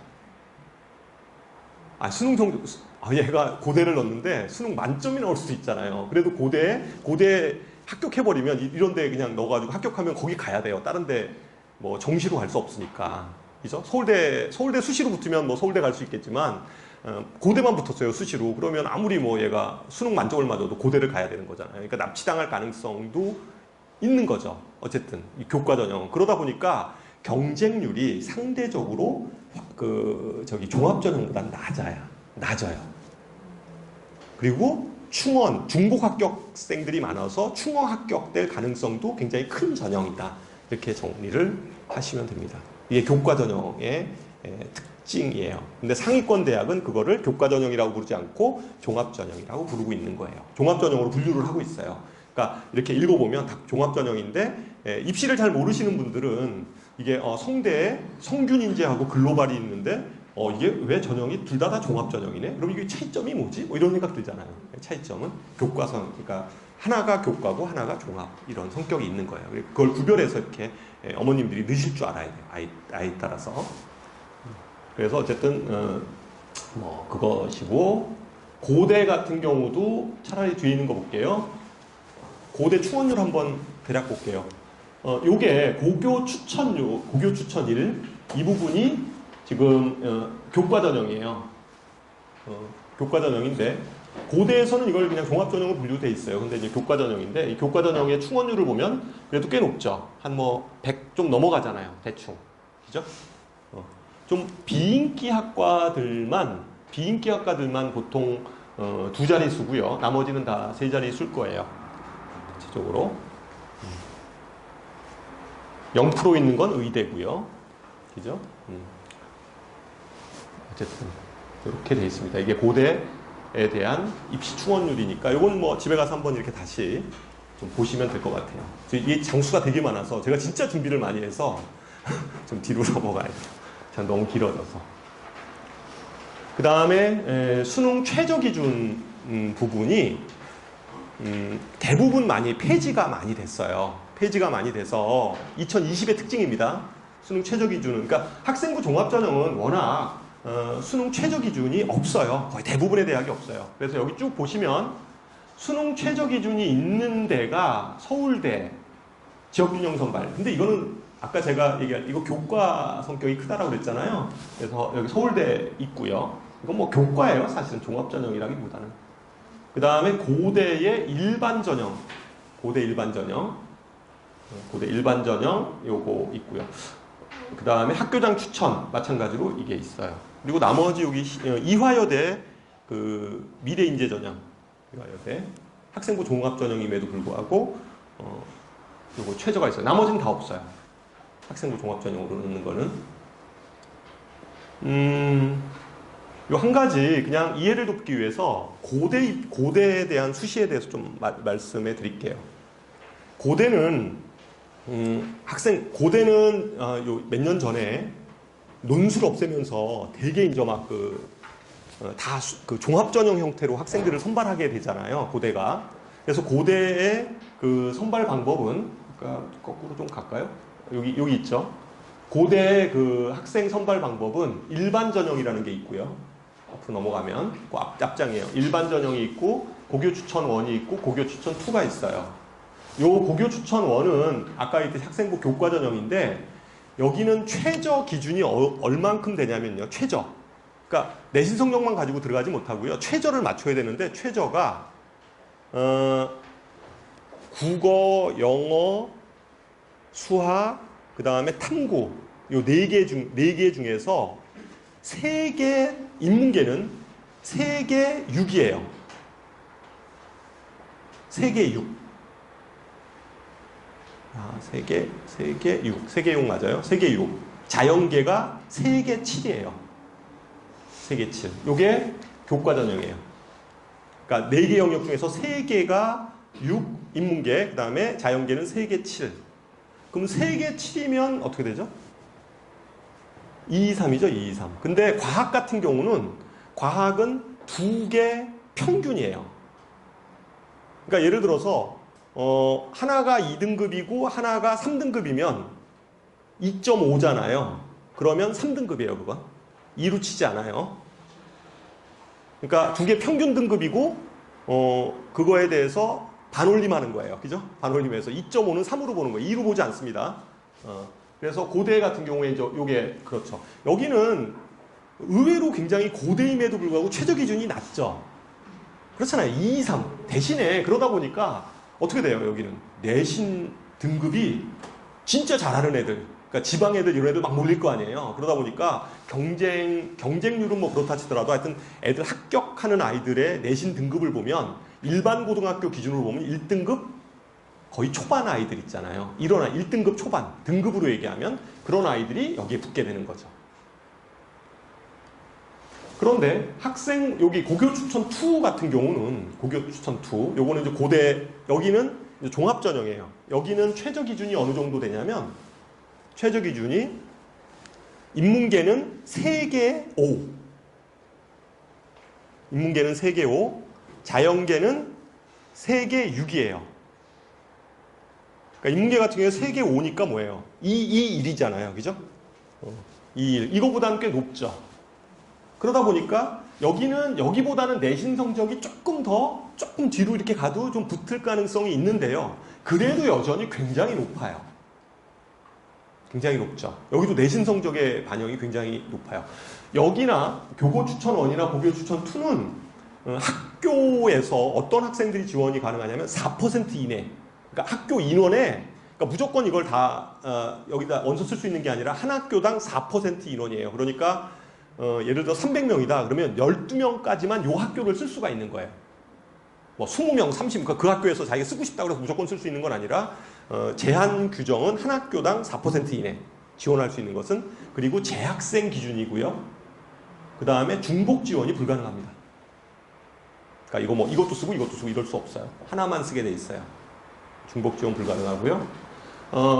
얘가 고대를 넣었는데 수능 만점이 나올 수도 있잖아요. 그래도 고대 합격해버리면 이런데 그냥 넣어가지고 합격하면 거기 가야 돼요. 다른데 뭐 정시로 갈 수 없으니까. 그죠? 서울대 수시로 붙으면 뭐 서울대 갈 수 있겠지만, 고대만 붙었어요, 수시로. 그러면 아무리 뭐 얘가 수능 만점을 맞아도 고대를 가야 되는 거잖아요. 그러니까 납치당할 가능성도 있는 거죠. 어쨌든, 이 교과 전형. 그러다 보니까 경쟁률이 상대적으로 종합 전형보다 낮아요. 그리고 중복 합격생들이 많아서 충원 합격될 가능성도 굉장히 큰 전형이다. 이렇게 정리를 하시면 됩니다. 이게 교과 전형의 특징이에요. 근데 상위권 대학은 그거를 교과 전형이라고 부르지 않고 종합 전형이라고 부르고 있는 거예요. 종합 전형으로 분류를 하고 있어요. 그러니까 이렇게 읽어보면 다 종합 전형인데, 입시를 잘 모르시는 분들은 이게 성대에 성균인재하고 글로벌이 있는데 이게 왜 전형이 둘 다 종합 전형이네? 그럼 이게 차이점이 뭐지? 뭐 이런 생각 들잖아요. 차이점은 교과성, 그러니까 하나가 교과고 하나가 종합, 이런 성격이 있는 거예요. 그걸 구별해서 이렇게 어머님들이 넣으실 줄 알아야 돼요. 아이 따라서. 그래서 어쨌든 그것이고, 고대 같은 경우도 차라리 뒤에 있는 거 볼게요. 고대 충원율 한번 대략 볼게요. 요게 고교 추천 1, 이 부분이 지금 교과 전형이에요. 교과 전형인데, 고대에서는 이걸 그냥 종합 전형으로 분류돼 있어요. 근데 이제 교과 전형인데, 이 교과 전형의 충원율을 보면 그래도 꽤 높죠. 한 100 좀 넘어가잖아요. 대충. 그죠? 좀 비인기 학과들만 보통 2자릿수고요. 나머지는 다 3자릿수일 거예요. 대체적으로. 0% 있는 건 의대고요. 그죠? 어쨌든 이렇게 되어 있습니다. 이게 고대에 대한 입시 충원율이니까 이건 뭐 집에 가서 한번 이렇게 다시 좀 보시면 될 것 같아요. 이 장수가 되게 많아서 제가 진짜 준비를 많이 해서 좀 뒤로 넘어가야 돼요. 참 너무 길어져서. 그 다음에 수능 최저 기준 부분이 대부분 많이 폐지가 많이 됐어요. 폐지가 많이 돼서 2020의 특징입니다. 수능 최저 기준은. 그러니까 학생부 종합전형은 워낙 수능 최저 기준이 없어요. 거의 대부분의 대학이 없어요. 그래서 여기 쭉 보시면 수능 최저 기준이 있는 데가 서울대, 지역균형 선발. 근데 이거는 아까 제가 얘기한 이거 교과 성격이 크다라고 그랬잖아요. 그래서 여기 서울대 있고요. 이건 뭐 교과예요. 사실은 종합 전형이라기보다는. 그 다음에 고대의 일반 전형, 고대 일반 전형 요거 있고요. 그 다음에 학교장 추천 마찬가지로 이게 있어요. 그리고 나머지 여기 이화여대 그 미래인재 전형, 이화여대 학생부 종합 전형임에도 불구하고 요거 최저가 있어요. 나머지는 다 없어요. 학생부 종합 전형으로 넣는 거는. 요 한 가지 그냥 이해를 돕기 위해서 고대에 대한 수시에 대해서 좀 말씀해 드릴게요. 고대는 요 몇 년 전에 논술 없애면서 되게 이제 막 그 종합 전형 형태로 학생들을 선발하게 되잖아요. 고대가. 그래서 고대의 그 선발 방법은, 그러니까 거꾸로 좀 갈까요? 여기 있죠. 고대의 그 학생 선발 방법은 일반 전형이라는 게 있고요. 앞으로 넘어가면 그 앞장이에요. 일반 전형이 있고 고교 추천 1이 있고 고교 추천 2가 있어요. 요 고교 추천 1은 아까 이때 학생부 교과 전형인데 여기는 최저 기준이 얼만큼 되냐면요. 최저. 그러니까 내신 성적만 가지고 들어가지 못하고요. 최저를 맞춰야 되는데 최저가 국어, 영어, 수학, 그 다음에 탐구 요 네 개 중에서 3개 인문계는 3개 6이에요. 3개 6. 3개 6. 3개 6 맞아요. 3개 6. 자연계가 3개 7이에요. 3개 7. 요게 교과 전형이에요. 그러니까 4개 영역 중에서 3개가 6 인문계, 그 다음에 자연계는 3개 7. 그럼 3개 7이면 어떻게 되죠? 2, 2, 3이죠. 2, 2, 3. 근데 과학 같은 경우는 과학은 2개 평균이에요. 그러니까 예를 들어서 하나가 2등급이고 하나가 3등급이면 2.5잖아요. 그러면 3등급이에요, 그건. 2로 치지 않아요. 그러니까 2개 평균 등급이고 그거에 대해서 반올림하는 거예요. 그죠? 반올림해서 2.5는 3으로 보는 거예요. 2로 보지 않습니다. 그래서 고대 같은 경우에 이제 요게 그렇죠. 여기는 의외로 굉장히 고대임에도 불구하고 최저 기준이 낮죠. 그렇잖아요. 2, 2, 3. 대신에 그러다 보니까 어떻게 돼요? 여기는 내신 등급이 진짜 잘하는 애들, 그러니까 지방 애들 이런 애들 막 몰릴 거 아니에요. 그러다 보니까 경쟁률은 뭐 그렇다 치더라도 하여튼 애들 합격하는 아이들의 내신 등급을 보면 일반 고등학교 기준으로 보면 1등급 거의 초반 아이들 있잖아요. 이런 1등급 초반 등급으로 얘기하면 그런 아이들이 여기에 붙게 되는 거죠. 그런데 학생 여기 고교 추천 2 같은 경우는 고교 추천 2 요거는 이제 고대 여기는 이제 종합 전형이에요. 여기는 최저 기준이 어느 정도 되냐면 최저 기준이 인문계는 3개 5. 인문계는 3개 5. 자연계는 3개 6이에요. 그러니까 인문계 같은 경우에 3개 5니까 뭐예요? 2, 1이잖아요. 그죠? 2, 1. 이거보다는 꽤 높죠. 그러다 보니까 여기는 여기보다는 내신 성적이 조금 뒤로 이렇게 가도 좀 붙을 가능성이 있는데요. 그래도 여전히 굉장히 높아요. 굉장히 높죠. 여기도 내신 성적의 반영이 굉장히 높아요. 여기나 교고 추천 1이나 고교 추천 2는 학교에서 어떤 학생들이 지원이 가능하냐면 4% 이내. 그러니까 학교 인원에 그러니까 무조건 이걸 다 여기다 원서 쓸 수 있는 게 아니라 한 학교당 4% 인원이에요. 그러니까 예를 들어 300명이다. 그러면 12명까지만 요 학교를 쓸 수가 있는 거예요. 뭐 20명, 30명 그 학교에서 자기가 쓰고 싶다고 해서 무조건 쓸 수 있는 건 아니라 제한 규정은 한 학교당 4% 이내 지원할 수 있는 것은 그리고 재학생 기준이고요. 그 다음에 중복 지원이 불가능합니다. 그러니까 이거 뭐 이것도 쓰고 이럴 수 없어요. 하나만 쓰게 돼 있어요. 중복 지원 불가능하고요.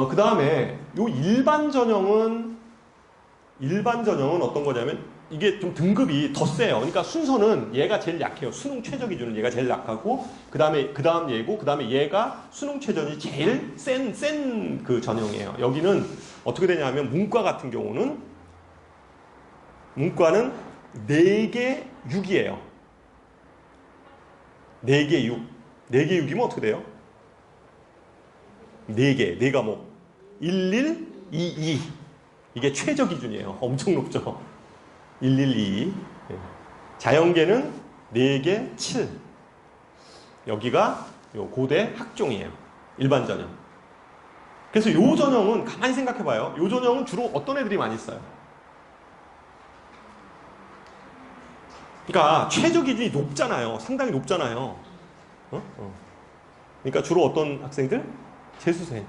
그 다음에 요 일반 전형은 어떤 거냐면 이게 좀 등급이 더 세요. 그러니까 순서는 얘가 제일 약해요. 수능 최저 기준은 얘가 제일 약하고 그 다음 얘고 그 다음에 얘가 수능 최저는 제일 센 그 전형이에요. 여기는 어떻게 되냐면 문과 같은 경우는 문과는 4개 6이에요. 4개 6. 4개 6이면 어떻게 돼요? 4개, 4과목. 1, 1, 2, 2. 이게 최저 기준이에요. 엄청 높죠. 1, 1, 2, 2. 자연계는 4개, 7. 여기가 요 고대 학종이에요. 일반 전형. 그래서 요 전형은 가만히 생각해봐요. 요 전형은 주로 어떤 애들이 많이 써요? 그러니까 최저 기준이 높잖아요. 상당히 높잖아요. 그러니까 주로 어떤 학생들? 재수생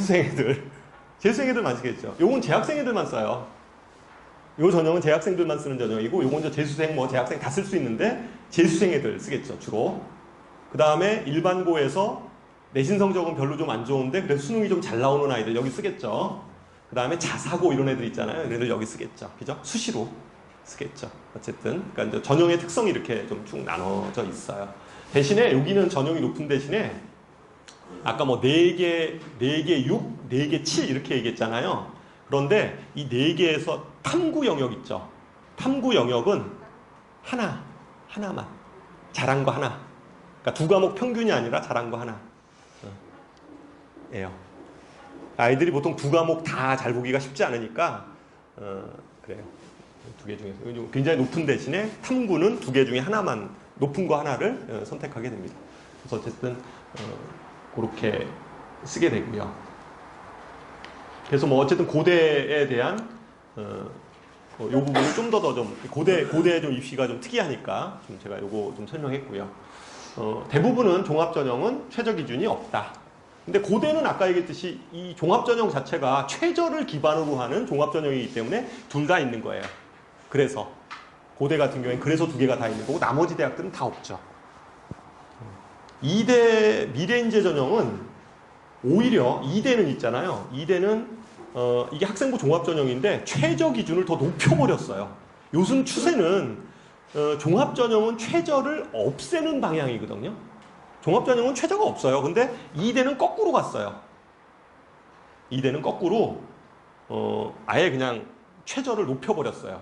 애들 많이 쓰겠죠. 요건 재학생 애들만 써요. 요 전형은 재학생들만 쓰는 전형이고 요건 이제 재수생 뭐 재학생 다 쓸 수 있는데 재수생 애들 쓰겠죠 주로. 그 다음에 일반고에서 내신 성적은 별로 좀 안 좋은데 그래서 수능이 좀 잘 나오는 아이들 여기 쓰겠죠. 그 그 다음에 자사고 이런 애들 있잖아요. 얘네들 여기 쓰겠죠. 그죠? 수시로 쓰겠죠. 어쨌든 그러니까 이제 전형의 특성이 이렇게 좀 쭉 나눠져 있어요. 대신에 여기는 전형이 높은 대신에 아까 뭐 4개, 4개 6, 4개 7 이렇게 얘기했잖아요. 그런데 이 4개에서 탐구 영역 있죠. 탐구 영역은 하나만. 잘한 거 하나. 그러니까 두 과목 평균이 아니라 잘한 거 하나. 예요. 아이들이 보통 두 과목 다 잘 보기가 쉽지 않으니까 그래요. 2개 중에서 굉장히 높은 대신에 탐구는 2개 중에 하나만 높은 거 하나를 선택하게 됩니다. 그래서 어쨌든 그렇게 쓰게 되고요. 그래서 뭐 어쨌든 고대에 대한 요 부분을 좀 더 좀 고대 좀 입시가 좀 특이하니까 좀 제가 요거 좀 설명했고요. 대부분은 종합전형은 최저 기준이 없다. 근데 고대는 아까 얘기했듯이 이 종합전형 자체가 최저를 기반으로 하는 종합전형이기 때문에 둘 다 있는 거예요. 그래서 고대 같은 경우에는 그래서 2개가 다 있는 거고 나머지 대학들은 다 없죠. 이대 미래인재 전형은 오히려 이대는 있잖아요. 이대는 이게 학생부 종합전형인데 최저 기준을 더 높여버렸어요. 요즘 추세는 종합전형은 최저를 없애는 방향이거든요. 종합전형은 최저가 없어요. 근데 이대는 거꾸로 갔어요. 이대는 거꾸로 아예 그냥 최저를 높여버렸어요.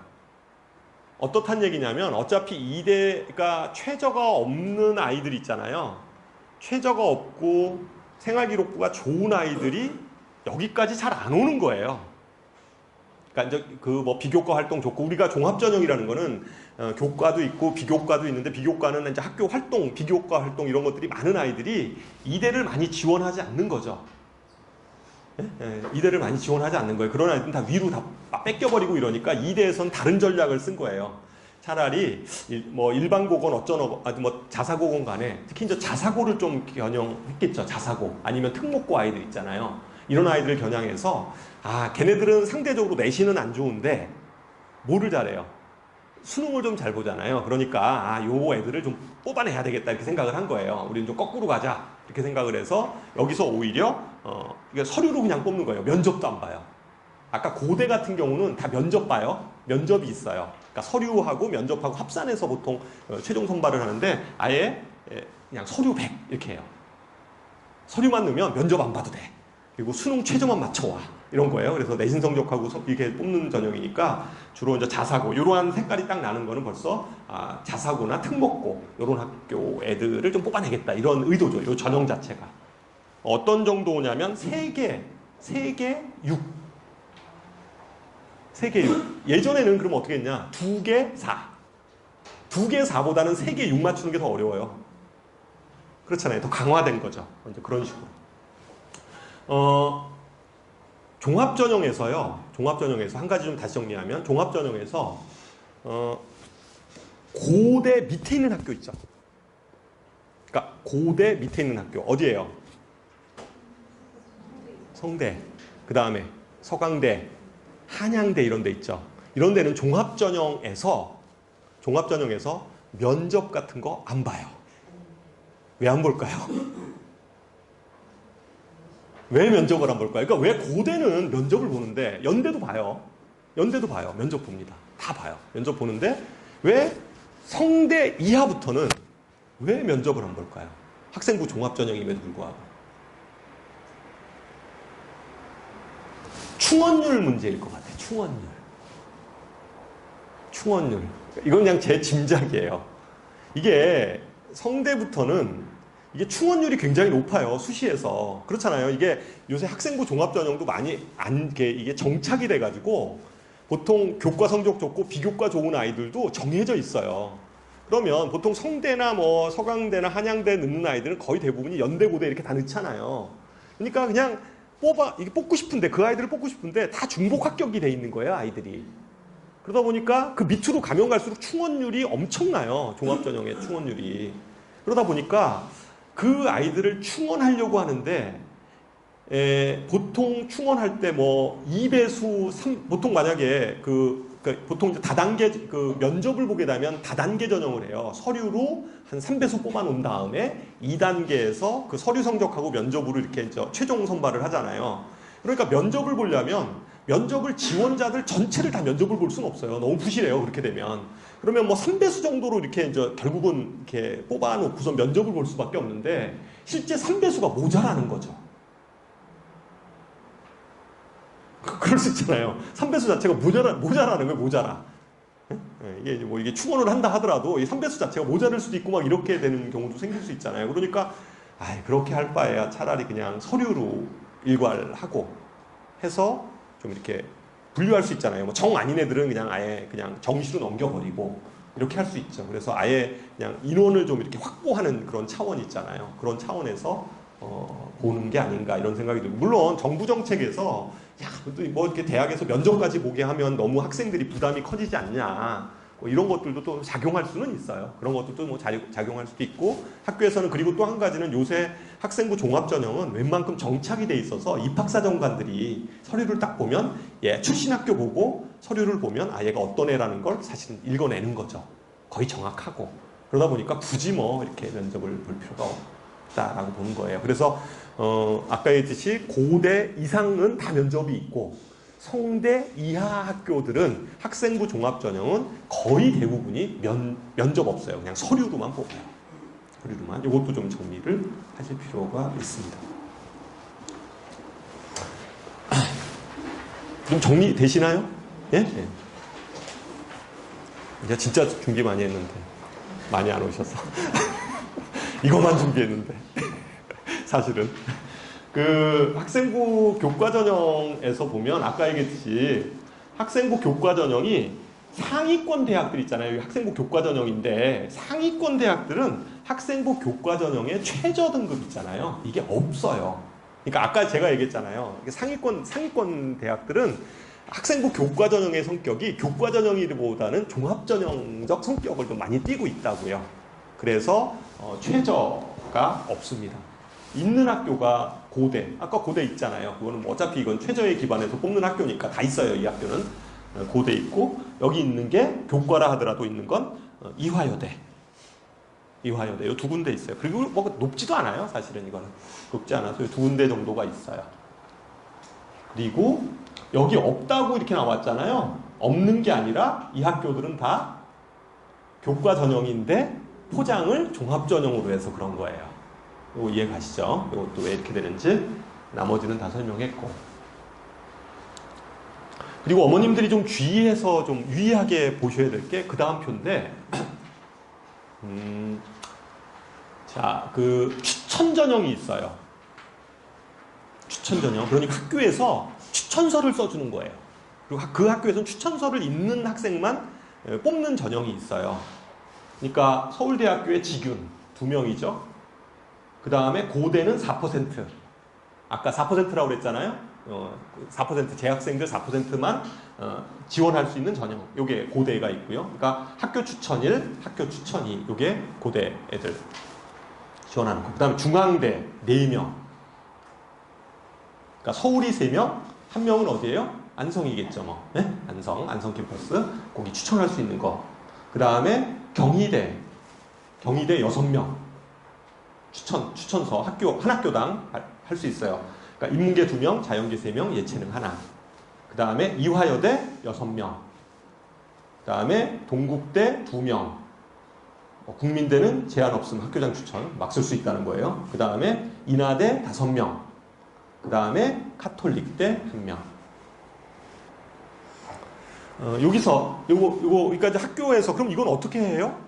어떻단 얘기냐면 어차피 이대가 최저가 없는 아이들 있잖아요. 최저가 없고 생활기록부가 좋은 아이들이 여기까지 잘 안 오는 거예요. 그러니까 이제 그 뭐 비교과 활동 좋고 우리가 종합전형이라는 거는 교과도 있고 비교과도 있는데 비교과는 이제 학교 활동, 비교과 활동 이런 것들이 많은 아이들이 이대를 많이 지원하지 않는 거죠. 이대를 많이 지원하지 않는 거예요. 그런 아이들은 다 위로 다 뺏겨버리고 이러니까 이대에선 다른 전략을 쓴 거예요. 차라리 뭐 일반고건 뭐 자사고건 간에 특히 이제 자사고를 좀 겨냥했겠죠. 자사고 아니면 특목고 아이들 있잖아요. 이런 아이들을 겨냥해서 걔네들은 상대적으로 내신은 안 좋은데 뭐를 잘해요? 수능을 좀 잘 보잖아요. 그러니까 요 애들을 좀 뽑아내야 되겠다 이렇게 생각을 한 거예요. 우리는 좀 거꾸로 가자 이렇게 생각을 해서 여기서 오히려 이게 서류로 그냥 뽑는 거예요. 면접도 안 봐요. 아까 고대 같은 경우는 다 면접 봐요. 면접이 있어요. 그러니까 서류하고 면접하고 합산해서 보통 최종 선발을 하는데 아예 그냥 서류 100 이렇게 해요. 서류만 넣으면 면접 안 봐도 돼. 그리고 수능 최저만 맞춰와. 이런 거예요. 그래서 내신 성적하고 이렇게 뽑는 전형이니까 주로 이제 자사고, 이러한 색깔이 딱 나는 거는 벌써 자사고나 특목고, 이런 학교 애들을 좀 뽑아내겠다. 이런 의도죠. 이 전형 자체가. 어떤 정도냐면 3개 6. 3개 6. 예전에는 그럼 어떻게 했냐? 2개 4. 2개 4보다는 3개 6 맞추는 게 더 어려워요. 그렇잖아요. 더 강화된 거죠. 이제 그런 식으로. 종합전형에서요. 종합전형에서 한 가지 좀 다시 정리하면 종합전형에서 고대 밑에 있는 학교 있죠. 그러니까 고대 밑에 있는 학교 어디예요? 성대, 그 다음에 서강대, 한양대 이런 데 있죠. 이런 데는 종합전형에서 면접 같은 거 안 봐요. 왜 안 볼까요? 왜 면접을 안 볼까요? 그러니까 왜 고대는 면접을 보는데 연대도 봐요. 면접 봅니다. 다 봐요. 면접 보는데 왜 성대 이하부터는 왜 면접을 안 볼까요? 학생부 종합전형임에도 불구하고. 충원율 문제일 것 같아요. 충원율. 이건 그냥 제 짐작이에요. 이게 성대부터는 이게 충원율이 굉장히 높아요. 수시에서. 그렇잖아요. 이게 요새 학생부 종합전형도 많이 이게 정착이 돼가지고 보통 교과 성적 좋고 비교과 좋은 아이들도 정해져 있어요. 그러면 보통 성대나 뭐 서강대나 한양대 넣는 아이들은 거의 대부분이 연대, 고대 이렇게 다 넣잖아요. 그러니까 그냥 이게 뽑고 싶은데 그 아이들을 뽑고 싶은데 다 중복 합격이 돼 있는 거예요, 아이들이. 그러다 보니까 그 밑으로 가면 갈수록 충원율이 엄청나요. 종합전형의 충원율이. 그러다 보니까 그 아이들을 충원하려고 하는데 보통 충원할 때 뭐 2배수 보통 만약에 보통 다단계 면접을 보게 되면 다단계 전형을 해요. 서류로 한 3배수 뽑아 놓은 다음에 2단계에서 그 서류 성적하고 면접으로 이렇게 최종 선발을 하잖아요. 그러니까 면접을 보려면 면접을 지원자들 전체를 다 면접을 볼 수는 없어요. 너무 부실해요. 그렇게 되면. 그러면 뭐 3배수 정도로 이렇게 이제 결국은 이렇게 뽑아놓고서 면접을 볼 수밖에 없는데 실제 3배수가 모자라는 거죠. 그럴 수 있잖아요. 3배수 자체가 모자라는 거예요. 모자라. 이게 뭐 이게 충원을 한다 하더라도 이 3배수 자체가 모자랄 수도 있고 막 이렇게 되는 경우도 생길 수 있잖아요. 그러니까 그렇게 할 바에야 차라리 그냥 서류로 일괄하고 해서 좀 이렇게 분류할 수 있잖아요. 뭐 정 아닌 애들은 그냥 아예 그냥 정시로 넘겨버리고 이렇게 할 수 있죠. 그래서 아예 그냥 인원을 좀 이렇게 확보하는 그런 차원이 있잖아요. 그런 차원에서 보는 게 아닌가 이런 생각이 들고, 물론 정부 정책에서 뭐 이렇게 대학에서 면접까지 보게 하면 너무 학생들이 부담이 커지지 않냐, 뭐 이런 것들도 또 작용할 수는 있어요. 그런 것들도 뭐 작용할 수도 있고, 학교에서는 그리고 또 한 가지는 요새 학생부 종합전형은 웬만큼 정착이 돼 있어서 입학사정관들이 서류를 딱 보면 출신 학교 보고 서류를 보면 얘가 어떤 애라는 걸 사실은 읽어내는 거죠. 거의 정확하고. 그러다 보니까 굳이 뭐 이렇게 면접을 볼 필요가 없다라고 보는 거예요. 그래서 아까 얘기했듯이 고대 이상은 다 면접이 있고 성대 이하 학교들은 학생부 종합전형은 거의 대부분이 면접 없어요. 그냥 서류로만 뽑아요. 서류로만. 이것도 좀 정리를 하실 필요가 있습니다. 좀 정리되시나요? 예? 예. 이제 진짜 준비 많이 했는데 많이 안 오셔서 이것만 준비했는데 사실은 그 학생부 교과전형에서 보면 아까 얘기했듯이 학생부 교과전형이 상위권 대학들 있잖아요. 학생부 교과전형인데 상위권 대학들은 학생부 교과전형의 최저 등급 있잖아요. 이게 없어요. 그러니까 아까 제가 얘기했잖아요. 상위권 대학들은 학생부 교과전형의 성격이 교과전형이보다는 종합전형적 성격을 좀 많이 띠고 있다고요. 그래서 최저가 없습니다. 있는 학교가 고대. 아까 고대 있잖아요. 그거는 뭐 어차피 이건 최저에 기반해서 뽑는 학교니까 다 있어요. 이 학교는. 고대 있고, 여기 있는 게 교과라 하더라도 있는 건 이화여대. 이화여대. 이 두 군데 있어요. 그리고 뭐 높지도 않아요. 사실은 이거는. 높지 않아서 두 군데 정도가 있어요. 그리고 여기 없다고 이렇게 나왔잖아요. 없는 게 아니라 이 학교들은 다 교과 전형인데 포장을 종합 전형으로 해서 그런 거예요. 이거 이해 가시죠? 이것도 왜 이렇게 되는지 나머지는 다 설명했고. 그리고 어머님들이 좀 주의해서 좀 유의하게 보셔야 될 게 그 다음 표인데, 자, 그 추천 전형이 있어요. 추천 전형. 그러니까 학교에서 추천서를 써주는 거예요. 그리고 그 학교에서는 추천서를 읽는 학생만 뽑는 전형이 있어요. 그러니까 서울대학교의 직윤 2명이죠. 그 다음에 고대는 4%. 아까 4%라고 그랬잖아요. 4% 재학생들 4%만 지원할 수 있는 전형. 요게 고대가 있고요. 그러니까 학교 추천 1, 학교 추천 2. 요게 고대 애들 지원하는 거. 그 다음에 중앙대 4명. 그러니까 서울이 3명, 한 명은 어디예요? 안성이겠죠, 뭐. 네? 안성 캠퍼스. 거기 추천할 수 있는 거. 그 다음에 경희대 6명. 추천서, 한 학교당 할 수 있어요. 그러니까 인문계 2명, 자연계 3명, 예체능 하나. 그 다음에 이화여대 6명. 그 다음에 동국대 2명. 국민대는 제한 없음 학교장 추천 막 쓸 수 있다는 거예요. 그 다음에 인하대 5명. 그 다음에 카톨릭대 1명. 여기서 그러니까 이제 학교에서 그럼 이건 어떻게 해요?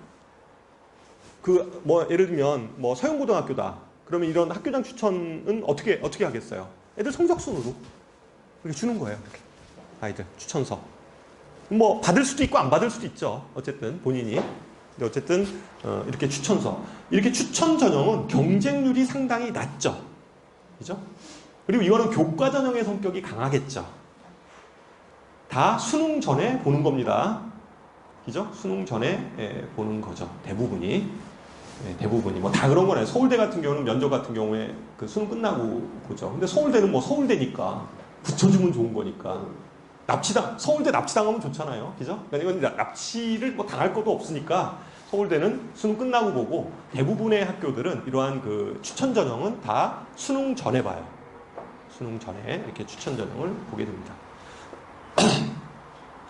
예를 들면 서영고등학교다. 그러면 이런 학교장 추천은 어떻게 하겠어요? 애들 성적순으로 이렇게 주는 거예요. 이렇게. 아이들 추천서. 받을 수도 있고 안 받을 수도 있죠. 어쨌든 본인이. 근데 어쨌든 이렇게 추천서. 이렇게 추천 전형은 경쟁률이 상당히 낮죠. 그죠? 그리고 이거는 교과 전형의 성격이 강하겠죠. 다 수능 전에 보는 겁니다. 그죠? 수능 전에 보는 거죠. 대부분이 다 그런 거네. 서울대 같은 경우는 면접 같은 경우에 그 수능 끝나고 보죠. 근데 서울대는 서울대니까 붙여주면 좋은 거니까. 서울대 납치당하면 좋잖아요. 그죠? 그러니까 이건 납치를 당할 것도 없으니까 서울대는 수능 끝나고 보고, 대부분의 학교들은 이러한 그 추천 전형은 다 수능 전에 봐요. 수능 전에 이렇게 추천 전형을 보게 됩니다.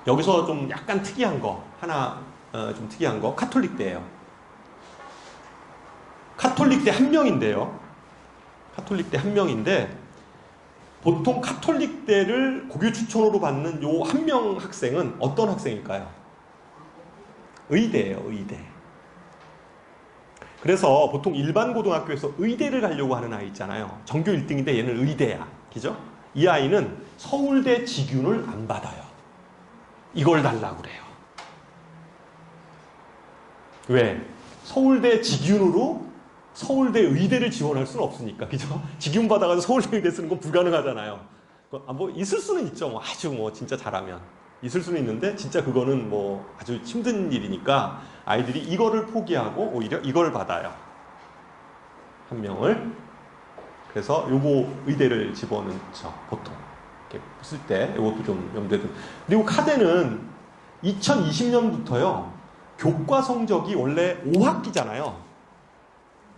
여기서 좀 약간 특이한 거 하나 좀 특이한 거 카톨릭대예요. 카톨릭대 한 명인데요. 카톨릭대 한 명인데 보통 카톨릭대를 고교 추천으로 받는 요 한 명 학생은 어떤 학생일까요? 의대예요, 의대. 그래서 보통 일반 고등학교에서 의대를 가려고 하는 아이 있잖아요. 전교 1등인데 얘는 의대야. 그죠? 이 아이는 서울대 직윤을 안 받아요. 이걸 달라고 그래요. 왜? 서울대 직윤으로 서울대 의대를 지원할 수는 없으니까. 그죠? 직윤 받아가지고 서울대 의대 쓰는 건 불가능하잖아요. 뭐 있을 수는 있죠. 뭐 아주 뭐 진짜 잘하면. 있을 수는 있는데 진짜 그거는 뭐 아주 힘든 일이니까 아이들이 이거를 포기하고 오히려 이걸 받아요. 한 명을. 그래서 요거 의대를 집어넣죠. 보통. 이렇게 쓸 때 이것도 좀 염두에 두고. 그리고 카대는 2020년부터요. 교과 성적이 원래 5학기잖아요.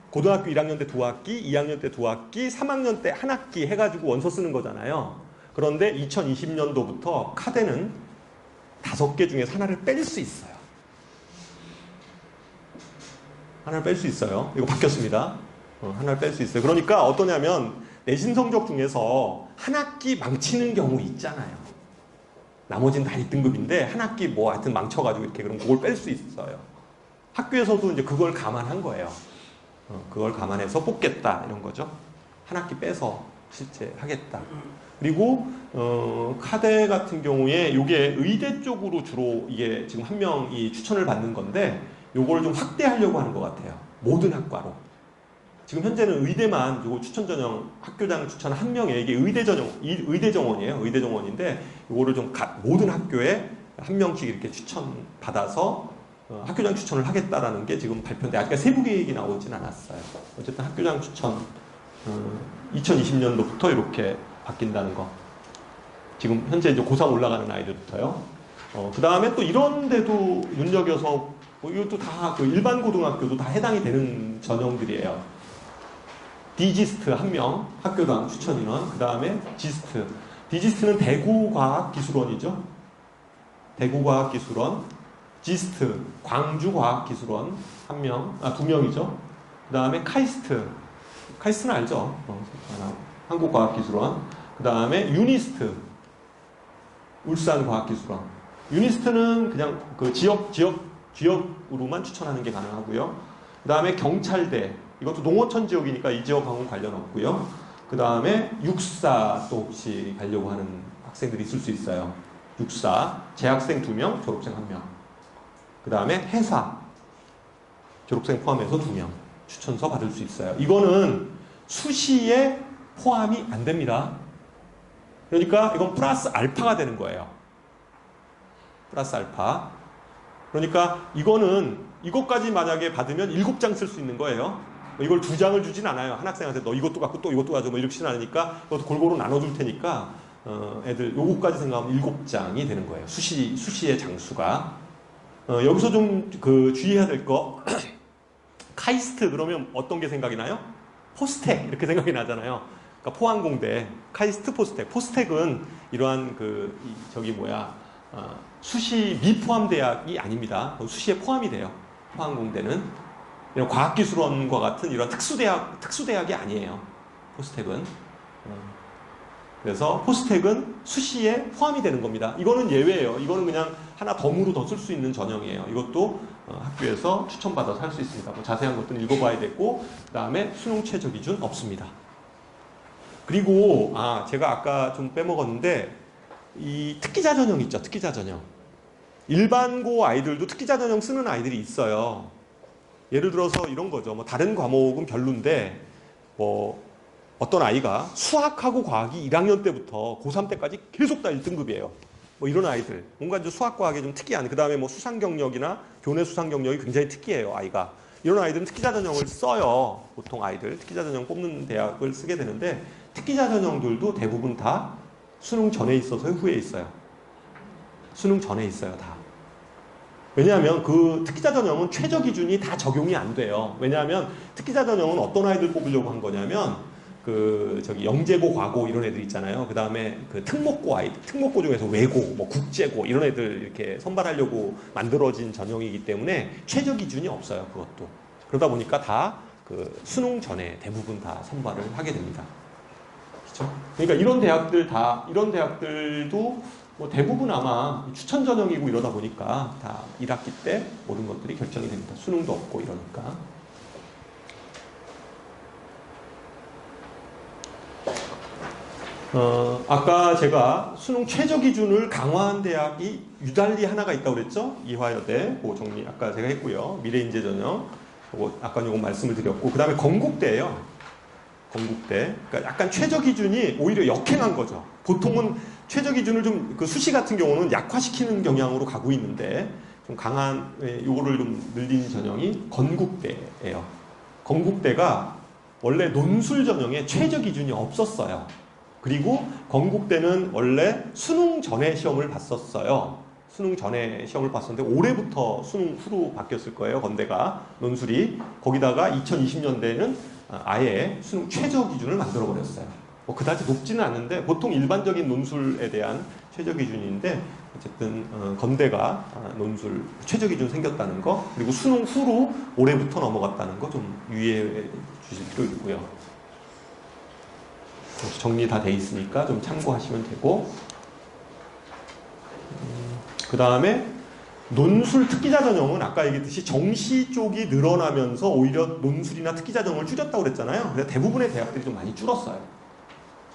고등학교 1학년 때 2학기, 2학년 때 2학기, 3학년 때 1학기 해가지고 원서 쓰는 거잖아요. 그런데 2020년도부터 카대는 5개 중에 하나를 뺄 수 있어요. 하나를 뺄 수 있어요. 이거 바뀌었습니다. 하나를 뺄 수 있어요. 그러니까 어떠냐면 내신 성적 중에서 한 학기 망치는 경우 있잖아요. 나머지는 다 1등급인데 한 학기 뭐 하여튼 망쳐가지고 이렇게 그럼 그걸 뺄 수 있어요. 학교에서도 이제 그걸 감안한 거예요. 그걸 감안해서 뽑겠다 이런 거죠. 한 학기 빼서 실제 하겠다. 그리고 카대 같은 경우에 이게 의대 쪽으로 주로 이게 지금 한 명이 추천을 받는 건데 요걸 좀 확대하려고 하는 것 같아요. 모든 학과로. 지금 현재는 의대만 요거 추천 전형 학교장 추천 한 명에 이게 의대 정원이에요. 의대 정원인데 요거를 좀 모든 학교에 한 명씩 이렇게 추천 받아서 학교장 추천을 하겠다라는 게 지금 발표인데 아직 세부 계획이 나오진 않았어요. 어쨌든 학교장 추천 2020년도부터 이렇게 바뀐다는 거. 지금 현재 이제 고3 올라가는 아이들부터요. 그 다음에 또 이런 데도 눈여겨서 이것도 다 그 일반 고등학교도 다 해당이 되는 전형들이에요. 디지스트 한 명, 학교당 추천 인원. 그 다음에 지스트. 디지스트는 대구과학기술원이죠. 대구과학기술원. 지스트, 광주과학기술원 한 명, 두 명이죠. 그 다음에 카이스트. 카이스트는 알죠? 한국과학기술원. 그 다음에 유니스트. 울산과학기술원. 유니스트는 그냥 그 지역으로만 추천하는 게 가능하고요. 그 다음에 경찰대. 이것도 농어촌 지역이니까 이 지역하고는 관련 없고요. 그 다음에 육사 또 혹시 가려고 하는 학생들이 있을 수 있어요. 육사. 재학생 2명, 졸업생 1명. 그 다음에 회사. 졸업생 포함해서 2명. 추천서 받을 수 있어요. 이거는 수시에 포함이 안 됩니다. 그러니까 이건 플러스 알파가 되는 거예요. 플러스 알파. 그러니까 이거는 이것까지 만약에 받으면 7장 쓸 수 있는 거예요. 이걸 2장을 주진 않아요. 한 학생한테 너 이것도 갖고 또 이것도 가져 뭐 이렇게는 않으니까 그것도 골고루 나눠줄 테니까 애들 요거까지 생각하면 7장이 되는 거예요. 수시의 장수가. 여기서 좀 그 주의해야 될 거 카이스트 그러면 어떤 게 생각이 나요? 포스텍 이렇게 생각이 나잖아요. 그러니까 포항공대 카이스트 포스텍은 이러한 수시 미포함 대학이 아닙니다. 수시에 포함이 돼요. 포항공대는 이런 과학기술원과 같은 이런 특수대학이 아니에요. 포스텍은. 그래서 포스텍은 수시에 포함이 되는 겁니다. 이거는 예외예요. 이거는 그냥 하나 덤으로 더 쓸 수 있는 전형이에요. 이것도 학교에서 추천받아서 할 수 있습니다. 뭐 자세한 것들은 읽어봐야 되고 그 다음에 수능 최저 기준 없습니다. 그리고 제가 아까 좀 빼먹었는데 이 특기자 전형 있죠. 특기자 전형. 일반고 아이들도 특기자 전형 쓰는 아이들이 있어요. 예를 들어서 이런 거죠. 뭐 다른 과목은 별론데 뭐 어떤 아이가 수학하고 과학이 1학년 때부터 고3 때까지 계속 다 1등급이에요. 뭐 이런 아이들. 뭔가 이제 수학, 과학이 좀 특이한, 그 다음에 뭐 수상 경력이나 교내 수상 경력이 굉장히 특이해요, 아이가. 이런 아이들은 특기자 전형을 써요. 보통 아이들. 특기자 전형 뽑는 대학을 쓰게 되는데, 특기자 전형들도 대부분 다 수능 전에 있어서 후에 있어요. 수능 전에 있어요, 다. 왜냐하면 그 특기자 전형은 최저 기준이 다 적용이 안 돼요. 왜냐하면 특기자 전형은 어떤 아이들 뽑으려고 한 거냐면, 그 저기 영재고, 과고 이런 애들 있잖아요. 그 다음에 그 특목고 아이들, 특목고 중에서 외고, 뭐 국제고 이런 애들 이렇게 선발하려고 만들어진 전형이기 때문에 최저 기준이 없어요. 그것도. 그러다 보니까 다 그 수능 전에 대부분 다 선발을 하게 됩니다. 그렇죠? 그러니까 이런 대학들도 뭐 대부분 아마 추천 전형이고 이러다 보니까 다 1학기 때 모든 것들이 결정이 됩니다. 수능도 없고 이러니까. 아까 제가 수능 최저 기준을 강화한 대학이 유달리 하나가 있다고 그랬죠? 이화여대, 그 정리 아까 제가 했고요. 미래인재 전형, 아까 요거 말씀을 드렸고, 그 다음에 건국대예요. 건국대. 그러니까 약간 최저 기준이 오히려 역행한 거죠. 보통은 최저 기준을 좀 그 수시 같은 경우는 약화시키는 경향으로 가고 있는데 좀 강한 요거를 좀 늘린 전형이 건국대예요. 건국대가 원래 논술 전형에 최저 기준이 없었어요. 그리고 건국대는 원래 수능 전에 시험을 봤었어요. 수능 전에 시험을 봤었는데 올해부터 수능 후로 바뀌었을 거예요. 건대가 논술이. 거기다가 2020년대에는 아예 수능 최저 기준을 만들어 버렸어요. 뭐 그다지 높지는 않은데 보통 일반적인 논술에 대한 최저 기준인데 어쨌든 건대가 논술 최저 기준 생겼다는 거, 그리고 수능 후로 올해부터 넘어갔다는 거 좀 유의해 주실 필요 있고요. 정리 다 돼 있으니까 좀 참고하시면 되고, 그 다음에 논술 특기자 전형은 아까 얘기했듯이 정시 쪽이 늘어나면서 오히려 논술이나 특기자 전형을 줄였다고 그랬잖아요. 그래서 대부분의 대학들이 좀 많이 줄었어요.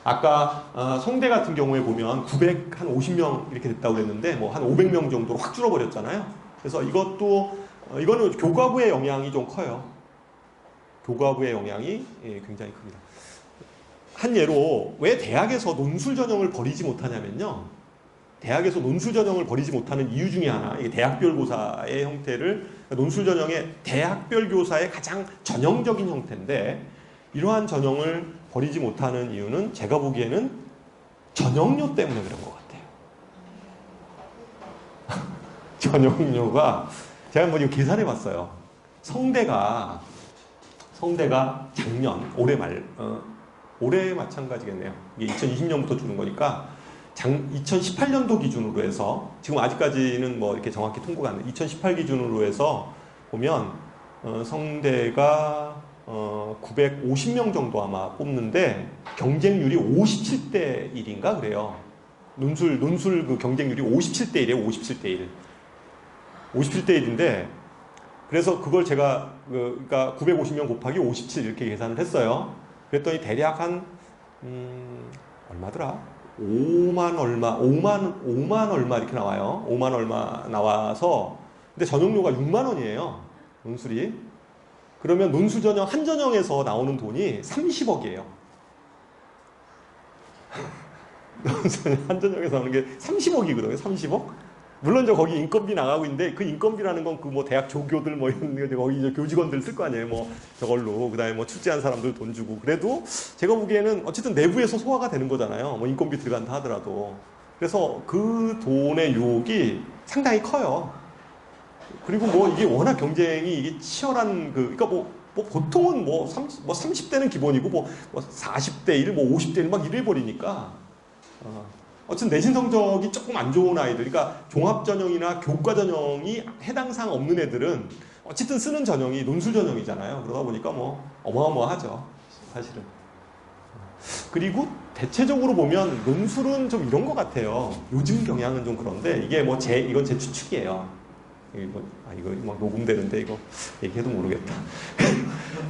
아까 성대 같은 경우에 보면 950명 이렇게 됐다고 그랬는데 뭐 한 500명 정도로 확 줄어버렸잖아요. 그래서 이거는 교과부의 영향이 좀 커요. 교과부의 영향이 굉장히 큽니다. 한 예로 왜 대학에서 논술 전형을 버리지 못하냐면요. 대학에서 논술 전형을 버리지 못하는 이유 중에 하나, 이게 대학별 교사의 형태를, 논술 전형의 대학별 교사의 가장 전형적인 형태인데, 이러한 전형을 버리지 못하는 이유는 제가 보기에는 전형료 때문에 그런 것 같아요. 전형료가, 제가 한번 이거 계산해 봤어요. 성대가 작년, 올해 마찬가지겠네요. 이게 2020년부터 주는 거니까, 2018년도 기준으로 해서, 지금 아직까지는 뭐 이렇게 정확히 통보가 안 돼. 2018 기준으로 해서 보면, 성대가, 950명 정도 아마 뽑는데, 경쟁률이 57대 1인가 그래요. 논술 그 경쟁률이 57대 1이에요, 57대 1. 57대 1인데, 그래서 그걸 제가, 그러니까 950명 곱하기 57 이렇게 계산을 했어요. 그랬더니 대략 한, 얼마더라? 5만 얼마 이렇게 나와요. 5만 얼마 나와서, 근데 전용료가 6만 원이에요. 논술이. 그러면 논술 전형 한 전형에서 나오는 돈이 30억이에요. 논술 한 전형에서 나오는 게 30억이거든요. 30억? 물론 거기 인건비 나가고 있는데, 그 인건비라는 건 그 뭐 대학 조교들 뭐 이런 거 거기 이제 교직원들 쓸 거 아니에요. 뭐 저걸로. 그다음에 뭐 출제한 사람들 돈 주고. 그래도 제가 보기에는 어쨌든 내부에서 소화가 되는 거잖아요. 뭐 인건비 들어간다 하더라도. 그래서 그 돈의 유혹이 상당히 커요. 그리고 뭐 이게 워낙 경쟁이 이게 치열한 그러니까 뭐 보통은 뭐 30대는 기본이고 뭐 40대 1, 뭐 50대 1 막 이래 버리니까. 어쨌든 내신 성적이 조금 안 좋은 아이들, 그러니까 종합전형이나 교과전형이 해당 사항 없는 애들은 어쨌든 쓰는 전형이 논술 전형이잖아요. 그러다 보니까 뭐 어마어마하죠, 사실은. 그리고 대체적으로 보면 논술은 좀 이런 것 같아요. 요즘 경향은 좀 그런데 이게 뭐 이건 제 추측이에요. 이거 막 녹음되는데 이거 얘기해도 모르겠다.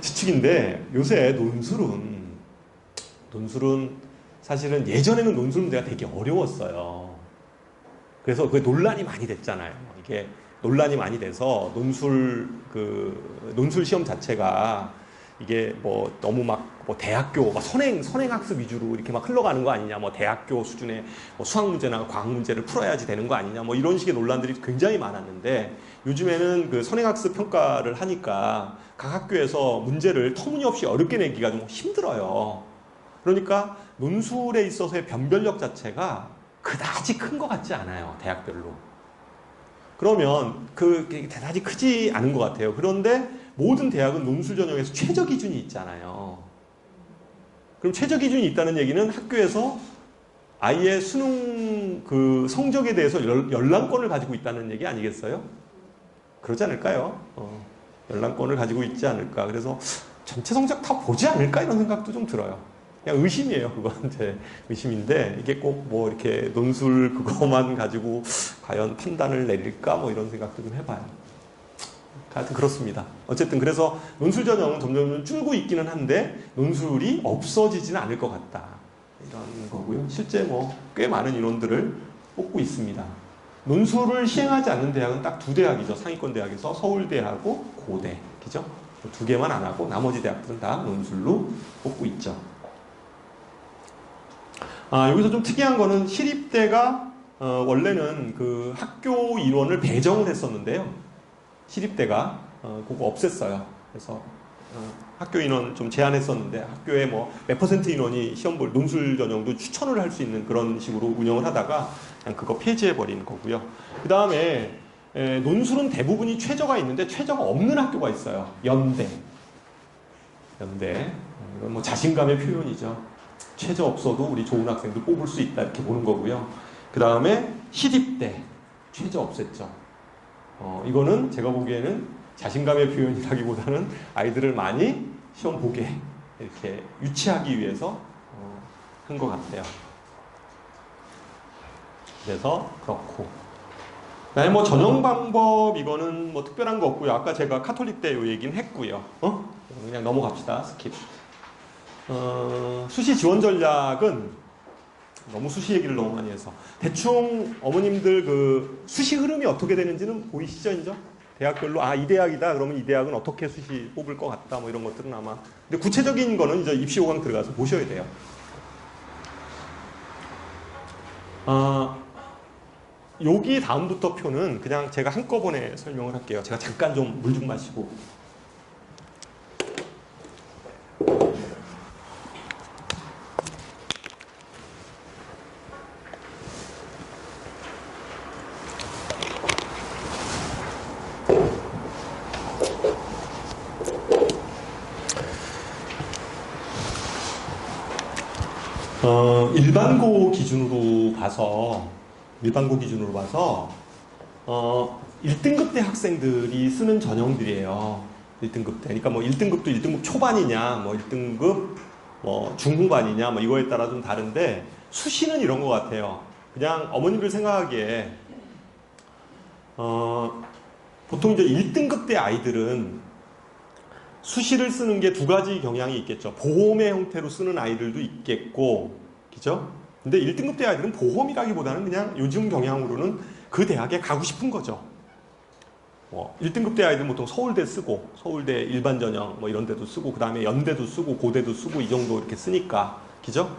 추측인데 요새 논술은 사실은 예전에는 논술 문제가 되게 어려웠어요. 그래서 그게 논란이 많이 됐잖아요. 이게 논란이 많이 돼서 논술 시험 자체가 이게 뭐 너무 막 뭐 대학교 막 선행학습 위주로 이렇게 막 흘러가는 거 아니냐, 뭐 대학교 수준의 뭐 수학 문제나 과학 문제를 풀어야지 되는 거 아니냐, 뭐 이런 식의 논란들이 굉장히 많았는데, 요즘에는 그 선행학습 평가를 하니까 각 학교에서 문제를 터무니없이 어렵게 내기가 좀 힘들어요. 그러니까 논술에 있어서의 변별력 자체가 그다지 큰 것 같지 않아요, 대학별로. 그러면 그게 대단히 크지 않은 것 같아요. 그런데 모든 대학은 논술 전형에서 최저 기준이 있잖아요. 그럼 최저 기준이 있다는 얘기는 학교에서 아이의 수능 그 성적에 대해서 열람권을 가지고 있다는 얘기 아니겠어요? 그러지 않을까요? 열람권을 가지고 있지 않을까. 그래서 전체 성적 다 보지 않을까 이런 생각도 좀 들어요. 그냥 의심이에요. 그건 제 의심인데 이게 꼭 뭐 이렇게 논술 그거만 가지고 과연 판단을 내릴까 뭐 이런 생각도 좀 해봐요. 하여튼 그렇습니다. 어쨌든 그래서 논술 전형은 점점 줄고 있기는 한데 논술이 없어지지는 않을 것 같다. 이런 거고요. 실제 뭐 꽤 많은 인원들을 뽑고 있습니다. 논술을 시행하지 않는 대학은 딱 두 대학이죠. 상위권 대학에서 서울대하고 고대. 그죠? 두 개만 안 하고 나머지 대학들은 다 논술로 뽑고 있죠. 여기서 좀 특이한 거는 시립대가 원래는 그 학교 인원을 배정을 했었는데요. 시립대가 그거 없앴어요. 그래서 학교 인원 좀 제한했었는데 학교에 뭐 몇 퍼센트 인원이 시험 볼 논술 전형도 추천을 할 수 있는 그런 식으로 운영을 하다가 그냥 그거 폐지해버린 거고요. 그 다음에 논술은 대부분이 최저가 있는데 최저가 없는 학교가 있어요. 연대. 이건 뭐 자신감의 표현이죠. 최저 없어도 우리 좋은 학생들 뽑을 수 있다 이렇게 보는 거고요. 그 다음에 시립대. 최저 없앴죠. 이거는 제가 보기에는 자신감의 표현이라기보다는 아이들을 많이 시험 보게 이렇게 유치하기 위해서 한 것 같아요. 그래서 그렇고. 그다음에 뭐 전형 방법 이거는 뭐 특별한 거 없고요. 아까 제가 카톨릭 때 요 얘기는 했고요. 그냥 넘어갑시다. 스킵. 수시 지원 전략은 너무 수시 얘기를 너무 많이 해서 대충 어머님들 그 수시 흐름이 어떻게 되는지는 보이시죠, 이제? 대학별로 이 대학이다 그러면 이 대학은 어떻게 수시 뽑을 것 같다 뭐 이런 것들은 아마 근데 구체적인 거는 이제 입시 5강 들어가서 보셔야 돼요. 여기 다음부터 표는 그냥 제가 한꺼번에 설명을 할게요. 제가 잠깐 좀 물 좀 마시고. 일반고 기준으로 봐서 1등급 대 학생들이 쓰는 전형들이에요. 1등급 때. 그러니까 뭐 1등급도 1등급 초반이냐, 뭐 1등급 뭐 중후반이냐, 뭐 이거에 따라 좀 다른데 수시는 이런 것 같아요. 그냥 어머님들 생각하기에 보통 이제 1등급 대 아이들은 수시를 쓰는 게 두 가지 경향이 있겠죠. 보험의 형태로 쓰는 아이들도 있겠고, 그죠? 근데 1등급 대 아이들은 보험이라기보다는 그냥 요즘 경향으로는 그 대학에 가고 싶은 거죠. 1등급 대 아이들은 보통 서울대 쓰고, 서울대 일반 전형 뭐 이런 데도 쓰고, 그 다음에 연대도 쓰고, 고대도 쓰고, 이 정도 이렇게 쓰니까, 그죠?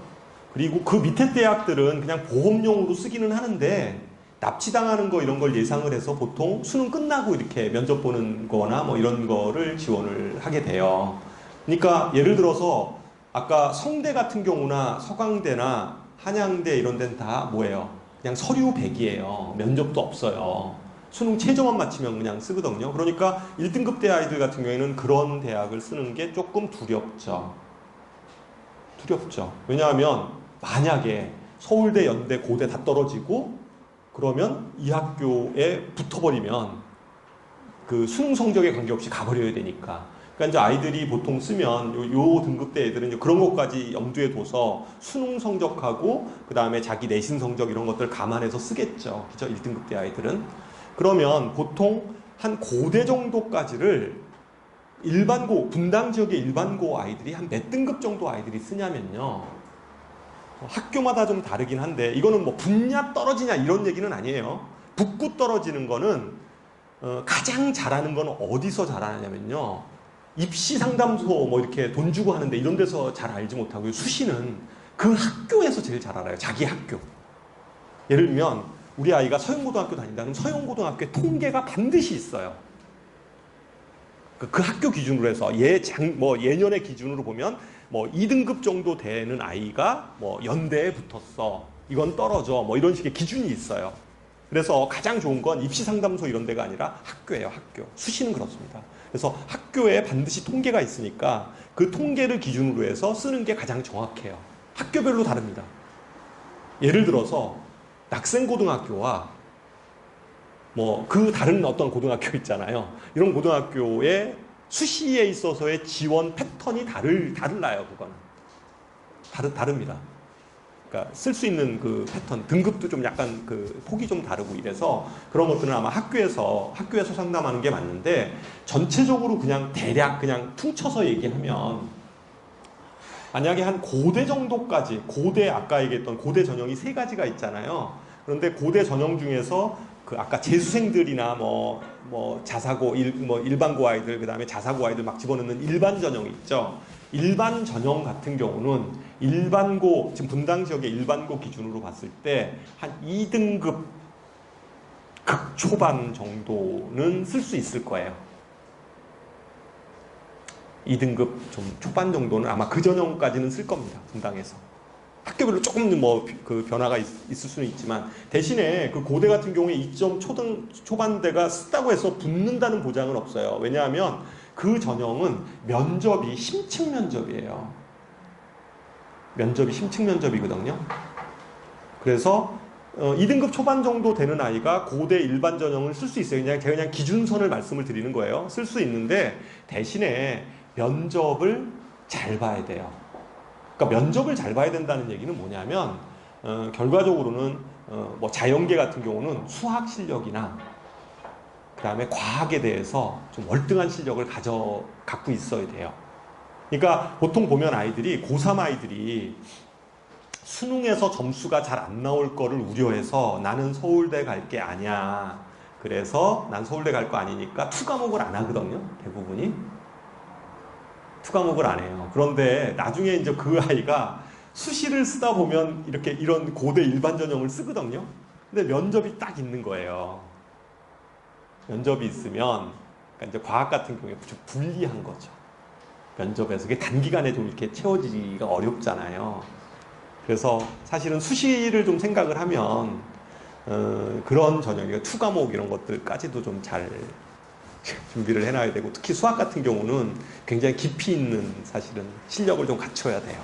그리고 그 밑에 대학들은 그냥 보험용으로 쓰기는 하는데, 납치당하는 거 이런 걸 예상을 해서 보통 수능 끝나고 이렇게 면접 보는 거나 뭐 이런 거를 지원을 하게 돼요. 그러니까 예를 들어서 아까 성대 같은 경우나 서강대나 한양대 이런 데는 다 뭐예요? 그냥 서류 100이에요. 면접도 없어요. 수능 최저만 맞추면 그냥 쓰거든요. 그러니까 1등급 대 아이들 같은 경우에는 그런 대학을 쓰는 게 조금 두렵죠. 왜냐하면 만약에 서울대, 연대, 고대 다 떨어지고 그러면 이 학교에 붙어버리면 그 수능 성적에 관계없이 가버려야 되니까. 그러니까 이제 아이들이 보통 쓰면 요 등급대 애들은 이제 그런 것까지 염두에 둬서 수능 성적하고 그 다음에 자기 내신 성적 이런 것들 감안해서 쓰겠죠. 그죠? 1등급대 아이들은. 그러면 보통 한 고대 정도까지를 일반고, 분당 지역의 일반고 아이들이 한 몇 등급 정도 아이들이 쓰냐면요. 학교마다 좀 다르긴 한데 이거는 뭐 분야 떨어지냐 이런 얘기는 아니에요. 붙고 떨어지는 거는 가장 잘하는 건 어디서 잘하냐면요. 입시 상담소 뭐 이렇게 돈 주고 하는데 이런 데서 잘 알지 못하고요. 수시는 그 학교에서 제일 잘 알아요. 자기 학교. 예를 들면 우리 아이가 서영고등학교 다닌다면 서영고등학교에 통계가 반드시 있어요. 그 학교 기준으로 해서 예년의 기준으로 보면 뭐 2등급 정도 되는 아이가 뭐 연대에 붙었어. 이건 떨어져. 뭐 이런 식의 기준이 있어요. 그래서 가장 좋은 건 입시상담소 이런 데가 아니라 학교예요, 학교. 수시는 그렇습니다. 그래서 학교에 반드시 통계가 있으니까 그 통계를 기준으로 해서 쓰는 게 가장 정확해요. 학교별로 다릅니다. 예를 들어서 낙생고등학교와 뭐 그 다른 어떤 고등학교 있잖아요. 이런 고등학교의 수시에 있어서의 지원 패턴이 다르나요, 그거는. 다릅니다. 그러니까 쓸 수 있는 그 패턴, 등급도 좀 약간 그 폭이 좀 다르고 이래서 그런 것들은 아마 학교에서 상담하는 게 맞는데 전체적으로 그냥 대략 그냥 퉁쳐서 얘기하면 만약에 한 고대 정도까지 고대 아까 얘기했던 고대 전형이 3가지가 있잖아요. 그런데 고대 전형 중에서 그 아까 재수생들이나 뭐 자사고 일반고 아이들 그다음에 자사고 아이들 막 집어넣는 일반 전형이 있죠. 일반 전형 같은 경우는 일반고 지금 분당 지역의 일반고 기준으로 봤을 때 한 2등급 극초반 정도는 쓸 수 있을 거예요. 2등급 좀 초반 정도는 아마 그 전형까지는 쓸 겁니다. 분당에서. 학교별로 조금 뭐 그 변화가 있을 수는 있지만 대신에 그 고대 같은 경우에 2점 초반대가 쓰다고 해서 붙는다는 보장은 없어요. 왜냐하면 그 전형은 면접이 심층 면접이에요. 면접이 심층 면접이거든요. 그래서 2등급 초반 정도 되는 아이가 고대 일반 전형을 쓸 수 있어요. 제가 그냥 기준선을 말씀을 드리는 거예요. 쓸 수 있는데 대신에 면접을 잘 봐야 돼요. 그러니까 면접을 잘 봐야 된다는 얘기는 뭐냐면 결과적으로는 뭐 자연계 같은 경우는 수학 실력이나 그 다음에 과학에 대해서 좀 월등한 실력을 갖고 있어야 돼요. 그러니까 보통 보면 아이들이 고3 아이들이 수능에서 점수가 잘 안 나올 거를 우려해서 나는 서울대 갈 게 아니야. 그래서 난 서울대 갈 거 아니니까 투과목을 안 하거든요. 대부분이. 투과목을 안 해요. 그런데 나중에 이제 그 아이가 수시를 쓰다 보면 이런 고대 일반 전형을 쓰거든요. 근데 면접이 딱 있는 거예요. 면접이 있으면 그러니까 이제 과학 같은 경우에 좀 불리한 거죠. 면접에서 그게 단기간에 좀 이렇게 채워지기가 어렵잖아요. 그래서 사실은 수시를 좀 생각을 하면 그런 전형이 투과목 이런 것들까지도 좀 잘 준비를 해놔야 되고 특히 수학 같은 경우는 굉장히 깊이 있는 사실은 실력을 좀 갖춰야 돼요.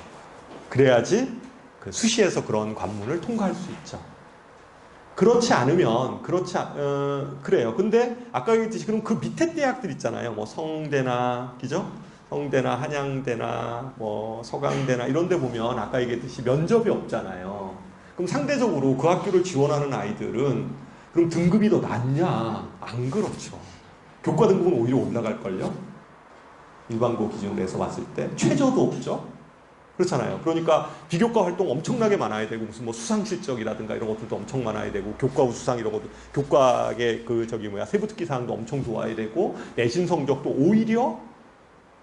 그래야지 그 수시에서 그런 관문을 통과할 수 있죠. 그렇지 않으면 그래요. 근데 아까 얘기했듯이 그럼 그 밑에 대학들 있잖아요. 뭐 성대나 그죠? 성대나 한양대나 뭐 서강대나 이런 데 보면 아까 얘기했듯이 면접이 없잖아요. 그럼 상대적으로 그 학교를 지원하는 아이들은 그럼 등급이 더 낮냐? 안 그렇죠. 교과 등급은 오히려 올라갈걸요? 일반고 기준으로 해서 봤을 때 최저도 없죠? 그렇잖아요. 그러니까 비교과 활동 엄청나게 많아야 되고 무슨 뭐 수상 실적이라든가 이런 것들도 엄청 많아야 되고 교과 우수상 이런 것도 교과의 세부 특기 사항도 엄청 좋아야 되고 내신 성적도 오히려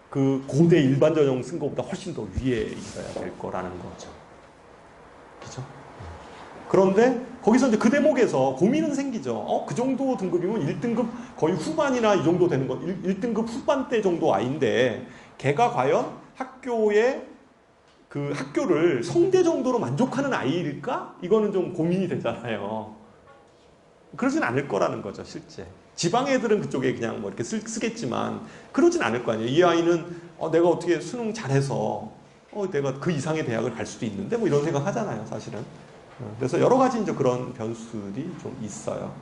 그 고대 일반 전형 쓴 것보다 훨씬 더 위에 있어야 될 거라는 거죠. 그죠? 그런데 거기서 이제 그 대목에서 고민은 생기죠. 그 정도 등급이면 1등급 거의 후반이나 이 정도 되는 거, 1등급 후반대 정도 아이인데 걔가 과연 학교를 성대 정도로 만족하는 아이일까? 이거는 좀 고민이 되잖아요. 그러진 않을 거라는 거죠, 실제. 지방 애들은 그쪽에 그냥 뭐 이렇게 쓰겠지만 그러진 않을 거 아니에요. 이 아이는 내가 어떻게 수능 잘해서 내가 그 이상의 대학을 갈 수도 있는데 뭐 이런 생각 하잖아요, 사실은. 그래서 여러 가지 이제 그런 변수들이 좀 있어요.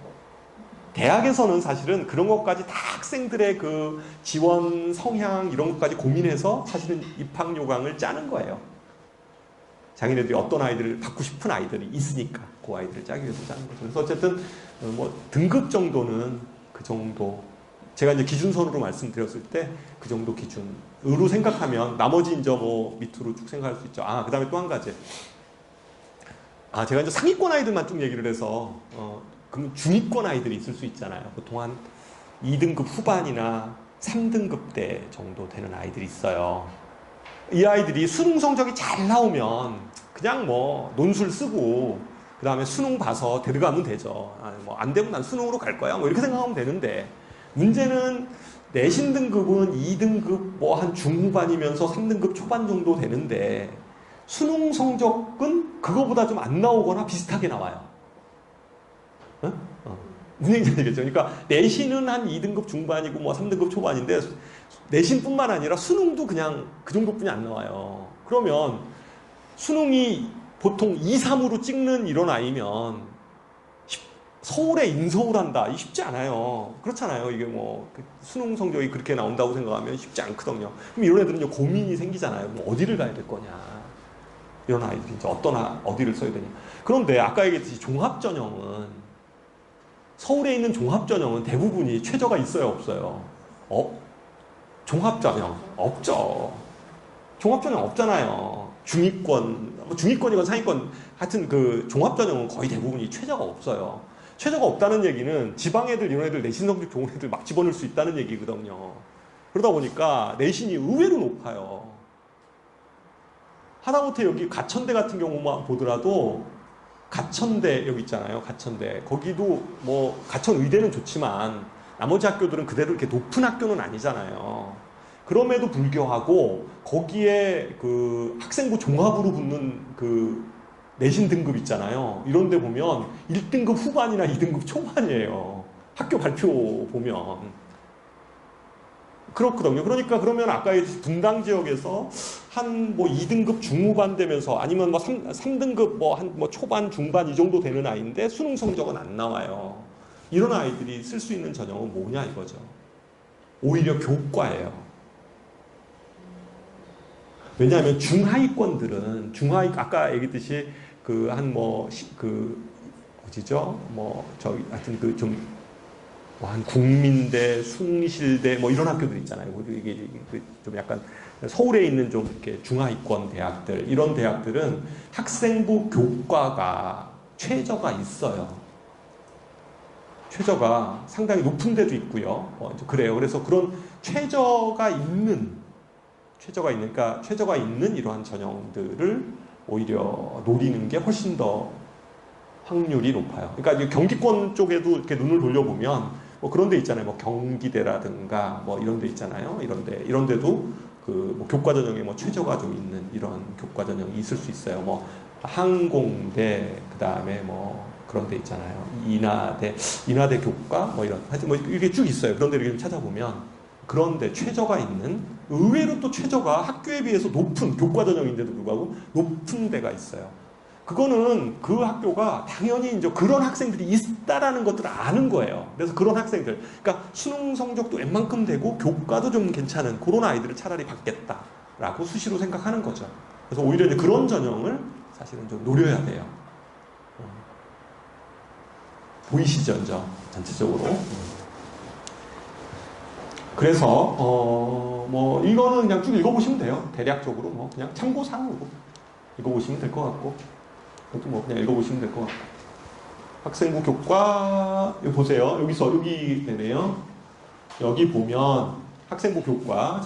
대학에서는 사실은 그런 것까지 다 학생들의 그 지원 성향 이런 것까지 고민해서 사실은 입학 요강을 짜는 거예요. 자기네들이 어떤 아이들을 받고 싶은 아이들이 있으니까 그 아이들을 짜기 위해서 짜는 거죠. 그래서 어쨌든 뭐 등급 정도는 그 정도 제가 이제 기준선으로 말씀드렸을 때 그 정도 기준으로 생각하면 나머지 이제 뭐 밑으로 쭉 생각할 수 있죠. 그 다음에 또 한 가지. 제가 이제 상위권 아이들만 쭉 얘기를 해서 그럼 중위권 아이들이 있을 수 있잖아요. 보통 한 2등급 후반이나 3등급 대 정도 되는 아이들이 있어요. 이 아이들이 수능 성적이 잘 나오면 그냥 뭐 논술 쓰고 그 다음에 수능 봐서 들어가면 되죠. 뭐 안 되면 난 수능으로 갈 거야. 뭐 이렇게 생각하면 되는데 문제는 내신 등급은 2등급 뭐 한 중후반이면서 3등급 초반 정도 되는데 수능 성적은 그거보다 좀 안 나오거나 비슷하게 나와요. 어? 운행자들이겠죠. 그러니까 내신은 한 2등급 중반이고 뭐 3등급 초반인데 내신뿐만 아니라 수능도 그냥 그 정도뿐이 안 나와요. 그러면 수능이 보통 2, 3으로 찍는 이런 아이면 서울에 인서울한다. 이 쉽지 않아요. 그렇잖아요. 이게 뭐 수능 성적이 그렇게 나온다고 생각하면 쉽지 않거든요. 그럼 이런 애들은 고민이 생기잖아요. 그럼 어디를 가야 될 거냐. 이런 아이들이 이제 어디를 써야 되냐. 그런데 아까 얘기했듯이 종합전형은 서울에 있는 종합전형은 대부분이 최저가 있어요, 없어요? 종합전형 없죠. 종합전형 없잖아요. 중위권, 뭐 중위권이건 상위권, 하여튼 그 종합전형은 거의 대부분이 최저가 없어요. 최저가 없다는 얘기는 지방 애들, 이런 애들 내신 성적 좋은 애들 막 집어넣을 수 있다는 얘기거든요. 그러다 보니까 내신이 의외로 높아요. 하다못해 여기 가천대 같은 경우만 보더라도 가천대 여기 있잖아요. 가천대. 거기도 뭐 가천의대는 좋지만 나머지 학교들은 그대로 이렇게 높은 학교는 아니잖아요. 그럼에도 불구하고 거기에 그 학생부 종합으로 붙는 그 내신 등급 있잖아요. 이런 데 보면 1등급 후반이나 2등급 초반이에요. 학교 발표 보면. 그렇거든요. 그러니까 그러면 아까 분당 지역에서 한 뭐 2등급 중후반 되면서 아니면 뭐 3등급 뭐 한 뭐 초반, 중반 이 정도 되는 아이인데 수능 성적은 안 나와요. 이런 아이들이 쓸 수 있는 전형은 뭐냐 이거죠. 오히려 교과예요. 왜냐하면 중하위권들은 아까 얘기했듯이 그 한 뭐 어디죠? 뭐 저기 하여튼 그 좀 한 국민대, 숭실대 뭐 이런 학교들 있잖아요. 이게 좀 약간 서울에 있는 좀 이렇게 중하위권 대학들 이런 대학들은 학생부 교과가 최저가 있어요. 최저가 상당히 높은 데도 있고요. 그래요. 그래서 그런 최저가 있는 이러한 전형들을 오히려 노리는 게 훨씬 더 확률이 높아요. 그러니까 경기권 쪽에도 이렇게 눈을 돌려보면 뭐 그런 데 있잖아요. 뭐 경기대라든가 뭐 이런 데 있잖아요. 이런 데도 그 뭐 교과 전형에 뭐 최저가 좀 있는 이런 교과 전형이 있을 수 있어요. 뭐 항공대 그다음에 뭐 그런 데 있잖아요. 인하대 교과 뭐 이런 하여튼 뭐 이게 쭉 있어요. 그런 데를 좀 찾아보면 그런데 최저가 있는 의외로 또 최저가 학교에 비해서 높은 교과 전형인데도 불구하고 높은 데가 있어요. 그거는 그 학교가 당연히 이제 그런 학생들이 있다라는 것들을 아는 거예요. 그래서 그런 학생들, 그러니까 수능 성적도 웬만큼 되고 교과도 좀 괜찮은 그런 아이들을 차라리 받겠다라고 수시로 생각하는 거죠. 그래서 오히려 이제 그런 전형을 사실은 좀 노려야 돼요. 보이시죠, 이제 전체적으로. 그래서 뭐 이거는 그냥 쭉 읽어보시면 돼요. 대략적으로 뭐 그냥 참고사항으로 읽어보시면 될 것 같고. 이것도 뭐 그냥 읽어보시면 될 것 같고. 학생부 교과, 여기 보세요. 여기 되네요. 여기 보면 학생부 교과,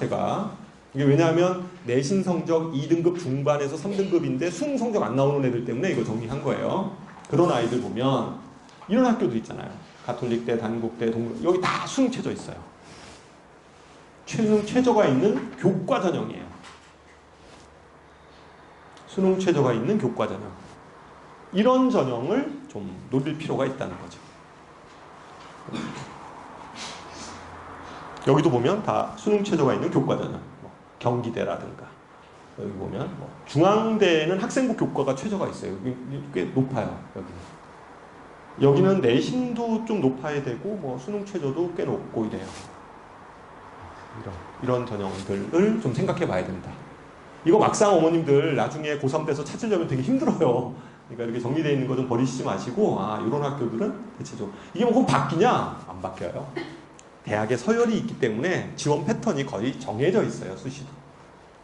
이게 왜냐하면 내신 성적 2등급 중반에서 3등급인데 수능 성적 안 나오는 애들 때문에 이거 정리한 거예요. 그런 아이들 보면 이런 학교들 있잖아요. 가톨릭대, 단국대, 여기 다 수능 최저 있어요. 수능 최저가 있는 교과 전형이에요. 수능 최저가 있는 교과 전형. 이런 전형을 좀 노릴 필요가 있다는 거죠. 여기도 보면 다 수능 최저가 있는 교과 전형. 뭐 경기대라든가 여기 보면 뭐 중앙대에는 학생부 교과가 최저가 있어요. 꽤 높아요. 여기는 내신도 좀 높아야 되고 뭐 수능 최저도 꽤 높고 이래요. 이런 전형들을 좀 생각해 봐야 된다. 이거 막상 어머님들 나중에 고3 돼서 찾으려면 되게 힘들어요. 그러니까 이렇게 정리되어 있는 거 좀 버리시지 마시고, 이런 학교들은 대체적으로. 이게 뭐 그럼 바뀌냐? 안 바뀌어요. 대학에 서열이 있기 때문에 지원 패턴이 거의 정해져 있어요, 수시도.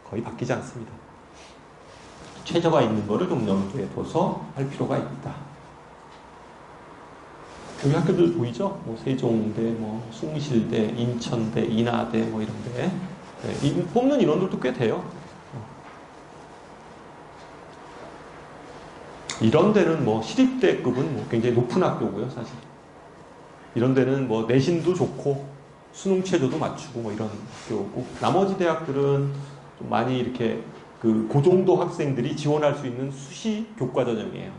거의 바뀌지 않습니다. 최저가 있는 거를 좀 염두에 둬서 할 필요가 있다. 여기 학교들 보이죠? 뭐 세종대, 뭐 숭실대, 인천대, 인하대, 뭐 이런데. 네, 뽑는 인원들도 꽤 돼요. 이런 데는 뭐 시립대급은 뭐 굉장히 높은 학교고요, 사실. 이런 데는 뭐 내신도 좋고 수능 최저도 맞추고 뭐 이런 학교고, 나머지 대학들은 좀 많이 이렇게 그 정도 학생들이 지원할 수 있는 수시 교과 전형이에요.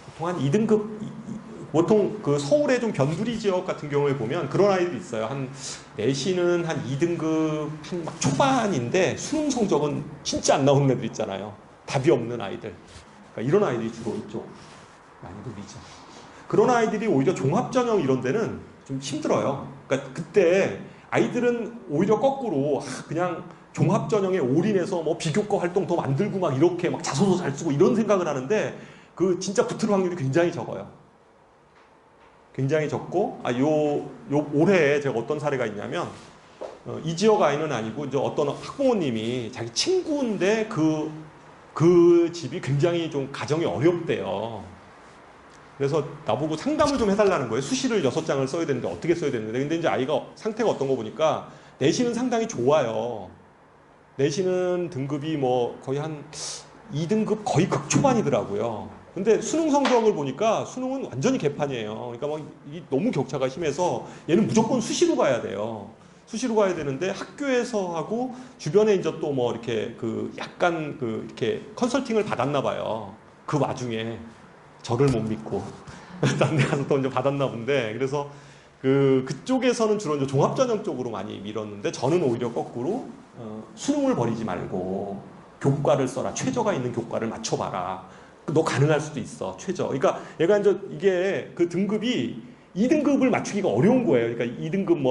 보통 한 2등급 보통 그 서울의 좀 변두리 지역 같은 경우에 보면 그런 아이들이 있어요. 한 내신은 한 2등급 한 막 초반인데 수능 성적은 진짜 안 나오는 애들 있잖아요. 답이 없는 아이들. 그러니까 이런 아이들이 주로 이쪽 많이 돌리죠. 그런 아이들이 오히려 종합전형 이런 데는 좀 힘들어요. 그러니까 그때 아이들은 오히려 거꾸로 그냥 종합전형에 올인해서 뭐 비교과 활동 더 만들고 막 이렇게 막 자소서 잘 쓰고 이런 생각을 하는데 그 진짜 붙을 확률이 굉장히 적어요. 굉장히 적고 올해 제가 어떤 사례가 있냐면 이 지역 아이는 아니고 이제 어떤 학부모님이 자기 친구인데 그 집이 굉장히 좀 가정이 어렵대요. 그래서 나보고 상담을 좀 해달라는 거예요. 수시를 6장을 써야 되는데 어떻게 써야 되는데. 근데 이제 아이가 상태가 어떤 거 보니까 내신은 상당히 좋아요. 내신은 등급이 뭐 거의 한 2등급 거의 극초반이더라고요. 근데 수능 성적을 보니까 수능은 완전히 개판이에요. 그러니까 막 너무 격차가 심해서 얘는 무조건 수시로 가야 돼요. 수시로 가야 되는데 학교에서 하고 주변에 이제 또 뭐 이렇게 그 약간 그 이렇게 컨설팅을 받았나 봐요. 그 와중에 저를 못 믿고 딴 데 가서 또 이제 받았나 본데 그래서 그쪽에서는 주로 이제 종합전형 쪽으로 많이 밀었는데 저는 오히려 거꾸로 수능을 버리지 말고 교과를 써라. 최저가 있는 교과를 맞춰봐라. 너 가능할 수도 있어. 최저. 그러니까 얘가 이제 이게 그 등급이 2등급을 맞추기가 어려운 거예요. 그러니까 2등급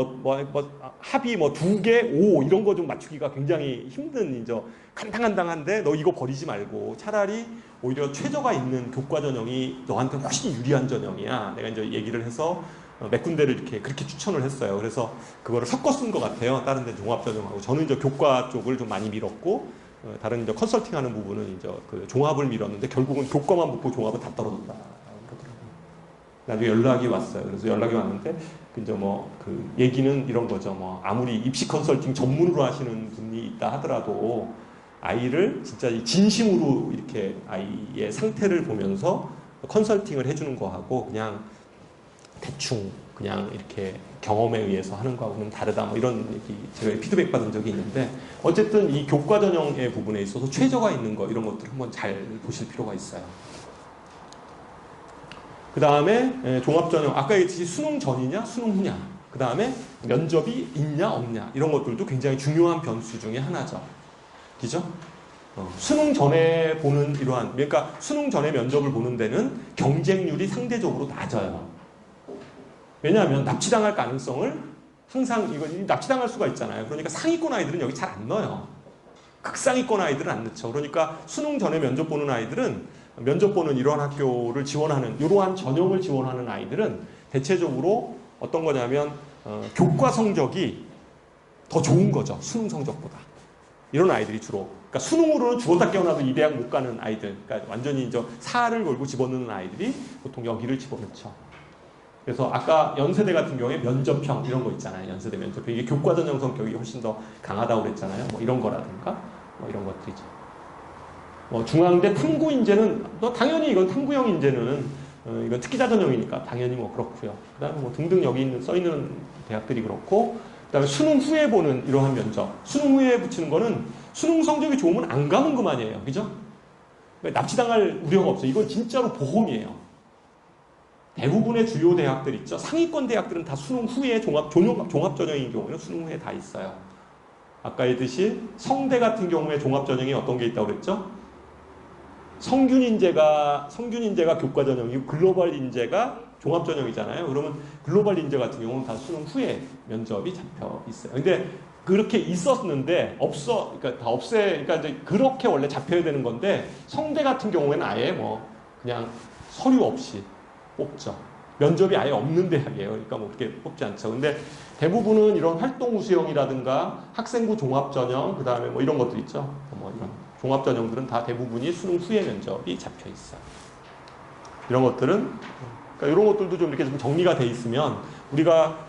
합이 뭐 2개, 5 이런 거 좀 맞추기가 굉장히 힘든 이제 간당간당한데 너 이거 버리지 말고 차라리 오히려 최저가 있는 교과 전형이 너한테 훨씬 유리한 전형이야. 내가 이제 얘기를 해서 몇 군데를 이렇게 그렇게 추천을 했어요. 그래서 그거를 섞어 쓴 것 같아요. 다른 데 종합 전형하고 저는 이제 교과 쪽을 좀 많이 밀었고 다른 이제 컨설팅하는 부분은 이제 그 종합을 밀었는데 결국은 교과만 붙고 종합은 다 떨어졌다. 나중에 연락이 왔어요. 그래서 연락이 왔는데 이제 뭐 그 얘기는 이런 거죠. 뭐 아무리 입시 컨설팅 전문으로 하시는 분이 있다 하더라도 아이를 진짜 진심으로 이렇게 아이의 상태를 보면서 컨설팅을 해주는 거하고 그냥 대충 그냥 이렇게 경험에 의해서 하는 거하고는 다르다. 뭐 이런 얘기 제가 피드백 받은 적이 있는데 어쨌든 이 교과 전형의 부분에 있어서 최저가 있는 거 이런 것들 한번 잘 보실 필요가 있어요. 그 다음에 종합전형 아까 얘기했듯이 수능 전이냐 수능 후냐 그 다음에 면접이 있냐 없냐 이런 것들도 굉장히 중요한 변수 중에 하나죠. 그죠? 수능 전에 보는 이러한 그러니까 수능 전에 면접을 보는 데는 경쟁률이 상대적으로 낮아요. 왜냐하면 납치당할 가능성을 항상 이거 납치당할 수가 있잖아요. 그러니까 상위권 아이들은 여기 잘 안 넣어요. 극상위권 아이들은 안 넣죠. 그러니까 수능 전에 면접 보는 아이들은 면접 보는 이러한 학교를 지원하는 이러한 전형을 지원하는 아이들은 대체적으로 어떤 거냐면 교과 성적이 더 좋은 거죠. 수능 성적보다. 이런 아이들이 주로 그러니까 수능으로는 죽었다 깨어나도 이 대학 못 가는 아이들 그러니까 완전히 이제 살을 걸고 집어넣는 아이들이 보통 여기를 집어넣죠. 그래서 아까 연세대 같은 경우에 면접형 이런 거 있잖아요. 연세대 면접형 이게 교과 전형 성격이 훨씬 더 강하다고 그랬잖아요. 뭐 이런 거라든가 뭐 이런 것들이죠. 뭐 중앙대 탐구 인재는 당연히 이건 탐구형 인재는 이건 특기자 전형이니까 당연히 뭐 그렇고요. 그다음에 뭐 등등 여기 써 있는 대학들이 그렇고 그다음에 수능 후에 보는 이러한 면접. 수능 후에 붙이는 거는 수능 성적이 좋으면 안 가면 그만이에요. 그죠? 납치당할 우려가 없어요. 이건 진짜로 보험이에요. 대부분의 주요 대학들 있죠. 상위권 대학들은 다 수능 후에 종합 전형인 경우에는 수능 후에 다 있어요. 아까 했듯이 성대 같은 경우에 종합 전형이 어떤 게 있다고 그랬죠? 성균 인재가 교과 전형이고 글로벌 인재가 종합 전형이잖아요. 그러면 글로벌 인재 같은 경우는 다 수능 후에 면접이 잡혀 있어요. 근데 그렇게 있었는데 그러니까 다 그러니까 이제 그렇게 원래 잡혀야 되는 건데 성대 같은 경우에는 아예 뭐 그냥 서류 없이 뽑죠. 면접이 아예 없는 대학이에요. 그러니까 뭐 그렇게 뽑지 않죠. 근데 대부분은 이런 활동 우수형이라든가 학생부 종합 전형, 그 다음에 뭐 이런 것들 있죠. 뭐 이런 종합 전형들은 다 대부분이 수능 후에 면접이 잡혀 있어요. 이런 것들은 그러니까 이런 것들도 좀 이렇게 좀 정리가 돼 있으면 우리가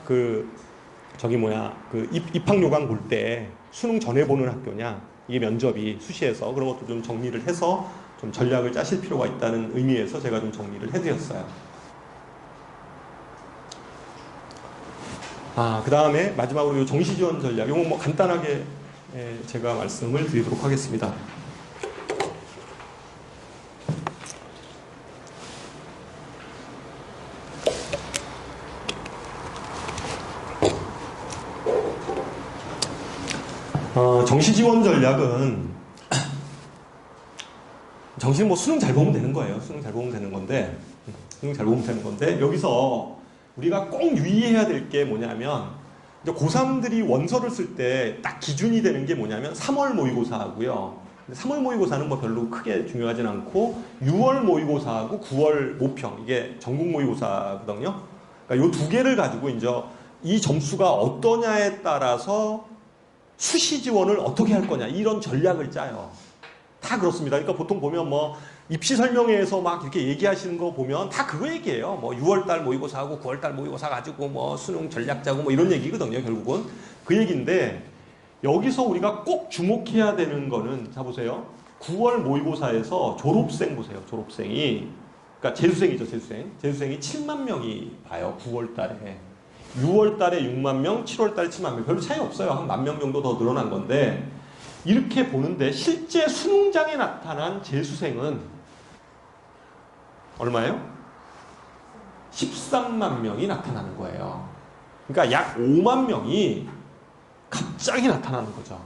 입학 요강 볼 때 수능 전에 보는 학교냐 이게 면접이 수시에서 그런 것도 좀 정리를 해서 좀 전략을 짜실 필요가 있다는 의미에서 제가 좀 정리를 해드렸어요. 그 다음에 마지막으로 이 정시지원 전략, 이건 뭐 간단하게 제가 말씀을 드리도록 하겠습니다. 정시 지원 전략은 정시는 뭐 수능 잘 보면 되는 거예요. 수능 잘 보면 되는 건데 여기서 우리가 꼭 유의해야 될 게 뭐냐면 이제 고3들이 원서를 쓸 때 딱 기준이 되는 게 뭐냐면 3월 모의고사하고요. 3월 모의고사는 뭐 별로 크게 중요하진 않고 6월 모의고사하고 9월 모평 이게 전국 모의고사거든요. 그러니까 이 두 개를 가지고 이제 이 점수가 어떠냐에 따라서 수시 지원을 어떻게 할 거냐 이런 전략을 짜요. 다 그렇습니다. 그러니까 보통 보면 뭐 입시 설명회에서 막 이렇게 얘기하시는 거 보면 다 그거 얘기해요. 뭐 6월달 모의고사하고 9월달 모의고사 가지고 뭐 수능 전략 짜고 뭐 이런 얘기거든요. 결국은 그 얘기인데 여기서 우리가 꼭 주목해야 되는 거는 자 보세요. 9월 모의고사에서 졸업생 보세요. 졸업생이 그러니까 재수생이죠. 재수생이 7만 명이 봐요. 9월달에 6월달에 6만 명, 7월달에 7만 명 별로 차이 없어요. 한 1만 명 정도 더 늘어난 건데 이렇게 보는데 실제 수능장에 나타난 재수생은 얼마예요? 13만 명이 나타나는 거예요. 그러니까 약 5만 명이 갑자기 나타나는 거죠.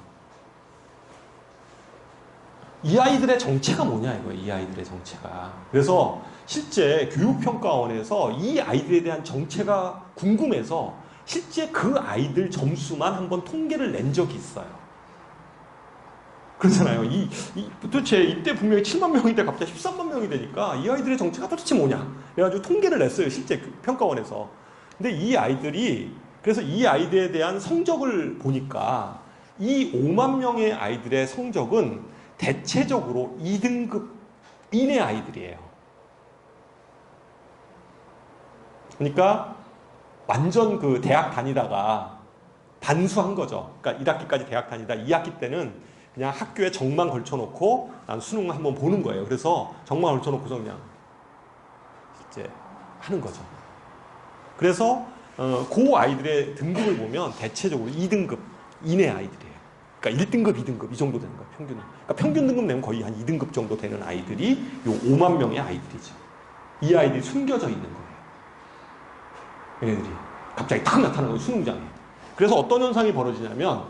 이 아이들의 정체가 뭐냐 이거예요. 이 아이들의 정체가. 그래서 실제 교육평가원에서 이 아이들에 대한 정체가 궁금해서 실제 그 아이들 점수만 한번 통계를 낸 적이 있어요. 그렇잖아요. 도대체 이때 분명히 7만 명인데 갑자기 13만 명이 되니까 이 아이들의 정체가 도대체 뭐냐. 그래가지고 통계를 냈어요. 실제 평가원에서. 근데 이 아이들이 그래서 이 아이들에 대한 성적을 보니까 이 5만 명의 아이들의 성적은 대체적으로 2등급 이내 아이들이에요. 그러니까 완전 그 대학 다니다가 반수한 거죠. 그러니까 1학기까지 대학 다니다 2학기 때는 그냥 학교에 정만 걸쳐놓고 난 수능 한번 보는 거예요. 그래서 정만 걸쳐놓고서 그냥 이제 하는 거죠. 그래서 그 아이들의 등급을 보면 대체적으로 2등급 이내 아이들이에요. 그러니까 1등급, 2등급 이 정도 되는 거예요. 평균. 그러니까 평균 등급 내면 거의 한 2등급 정도 되는 아이들이 요 5만 명의 아이들이죠. 이 아이들이 숨겨져 있는 거예요. 얘네들이 갑자기 탁 나타나는 거예요. 수능장에. 그래서 어떤 현상이 벌어지냐면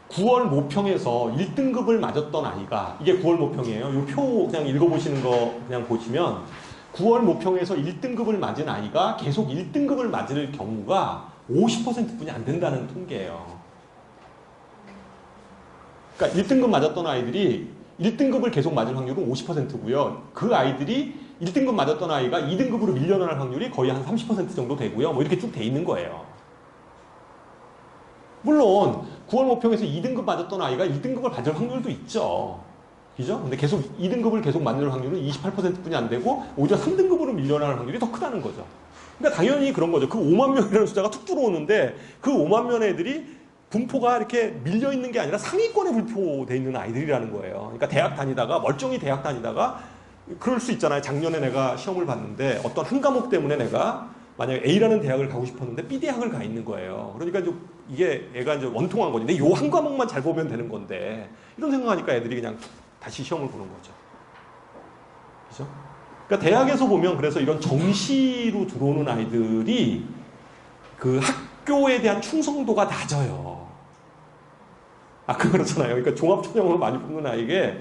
9월 모평에서 1등급을 맞았던 아이가 이게 9월 모평이에요. 이 표 그냥 읽어보시는 거 그냥 보시면 9월 모평에서 1등급을 맞은 아이가 계속 1등급을 맞을 경우가 50%뿐이 안 된다는 통계예요. 그러니까 1등급 맞았던 아이들이 1등급을 계속 맞을 확률은 50%고요. 그 아이들이 1등급 맞았던 아이가 2등급으로 밀려날 확률이 거의 한 30% 정도 되고요. 뭐 이렇게 쭉 돼 있는 거예요. 물론 9월 모평에서 2등급 맞았던 아이가 1등급을 받을 확률도 있죠. 그죠? 근데 계속 2등급을 계속 맞을 확률은 28%뿐이 안 되고 오히려 3등급으로 밀려날 확률이 더 크다는 거죠. 그러니까 당연히 그런 거죠. 그 5만 명이라는 숫자가 툭 들어오는데 그 5만 명 애들이 분포가 이렇게 밀려 있는 게 아니라 상위권에 분포되어 있는 아이들이라는 거예요. 그러니까 대학 다니다가 멀쩡히 대학 다니다가 그럴 수 있잖아요. 작년에 내가 시험을 봤는데 어떤 한 과목 때문에 내가 만약에 A라는 대학을 가고 싶었는데 B 대학을 가 있는 거예요. 그러니까 이제 이게 애가 이제 원통한 거지. 근데 요 한 과목만 잘 보면 되는 건데 이런 생각하니까 애들이 그냥 다시 시험을 보는 거죠. 그죠? 그러니까 대학에서 보면 그래서 이런 정시로 들어오는 아이들이 그 학교에 대한 충성도가 낮아요. 그렇잖아요. 그러니까 종합전형으로 많이 뽑는 아이게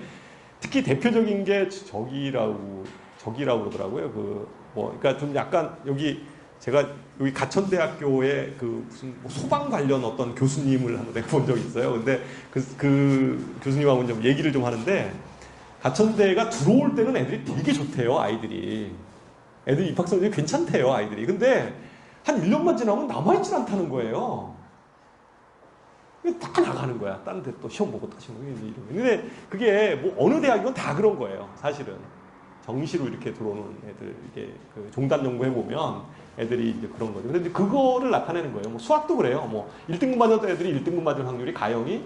특히 대표적인 게 저기라고 그러더라고요. 그러니까 좀 약간 제가 여기 가천대학교에 그 무슨 소방 관련 어떤 교수님을 한번 내가 본 적이 있어요. 근데 그 교수님하고 좀 얘기를 좀 하는데 가천대가 들어올 때는 애들이 되게 좋대요. 아이들이 입학 성적이 괜찮대요. 아이들이. 근데 한 1년만 지나면 남아있질 않다는 거예요. 다 나가는 거야. 다른 데 또 시험 보고 다시 근데 그게 뭐 어느 대학이건 다 그런 거예요. 사실은 정시로 이렇게 들어오는 애들 이게 그 종단 연구해 보면 애들이 이제 그런 거죠. 근데 그거를 나타내는 거예요. 뭐 수학도 그래요. 뭐 1등급 맞았던 애들이 1등급 맞을 확률이 가형이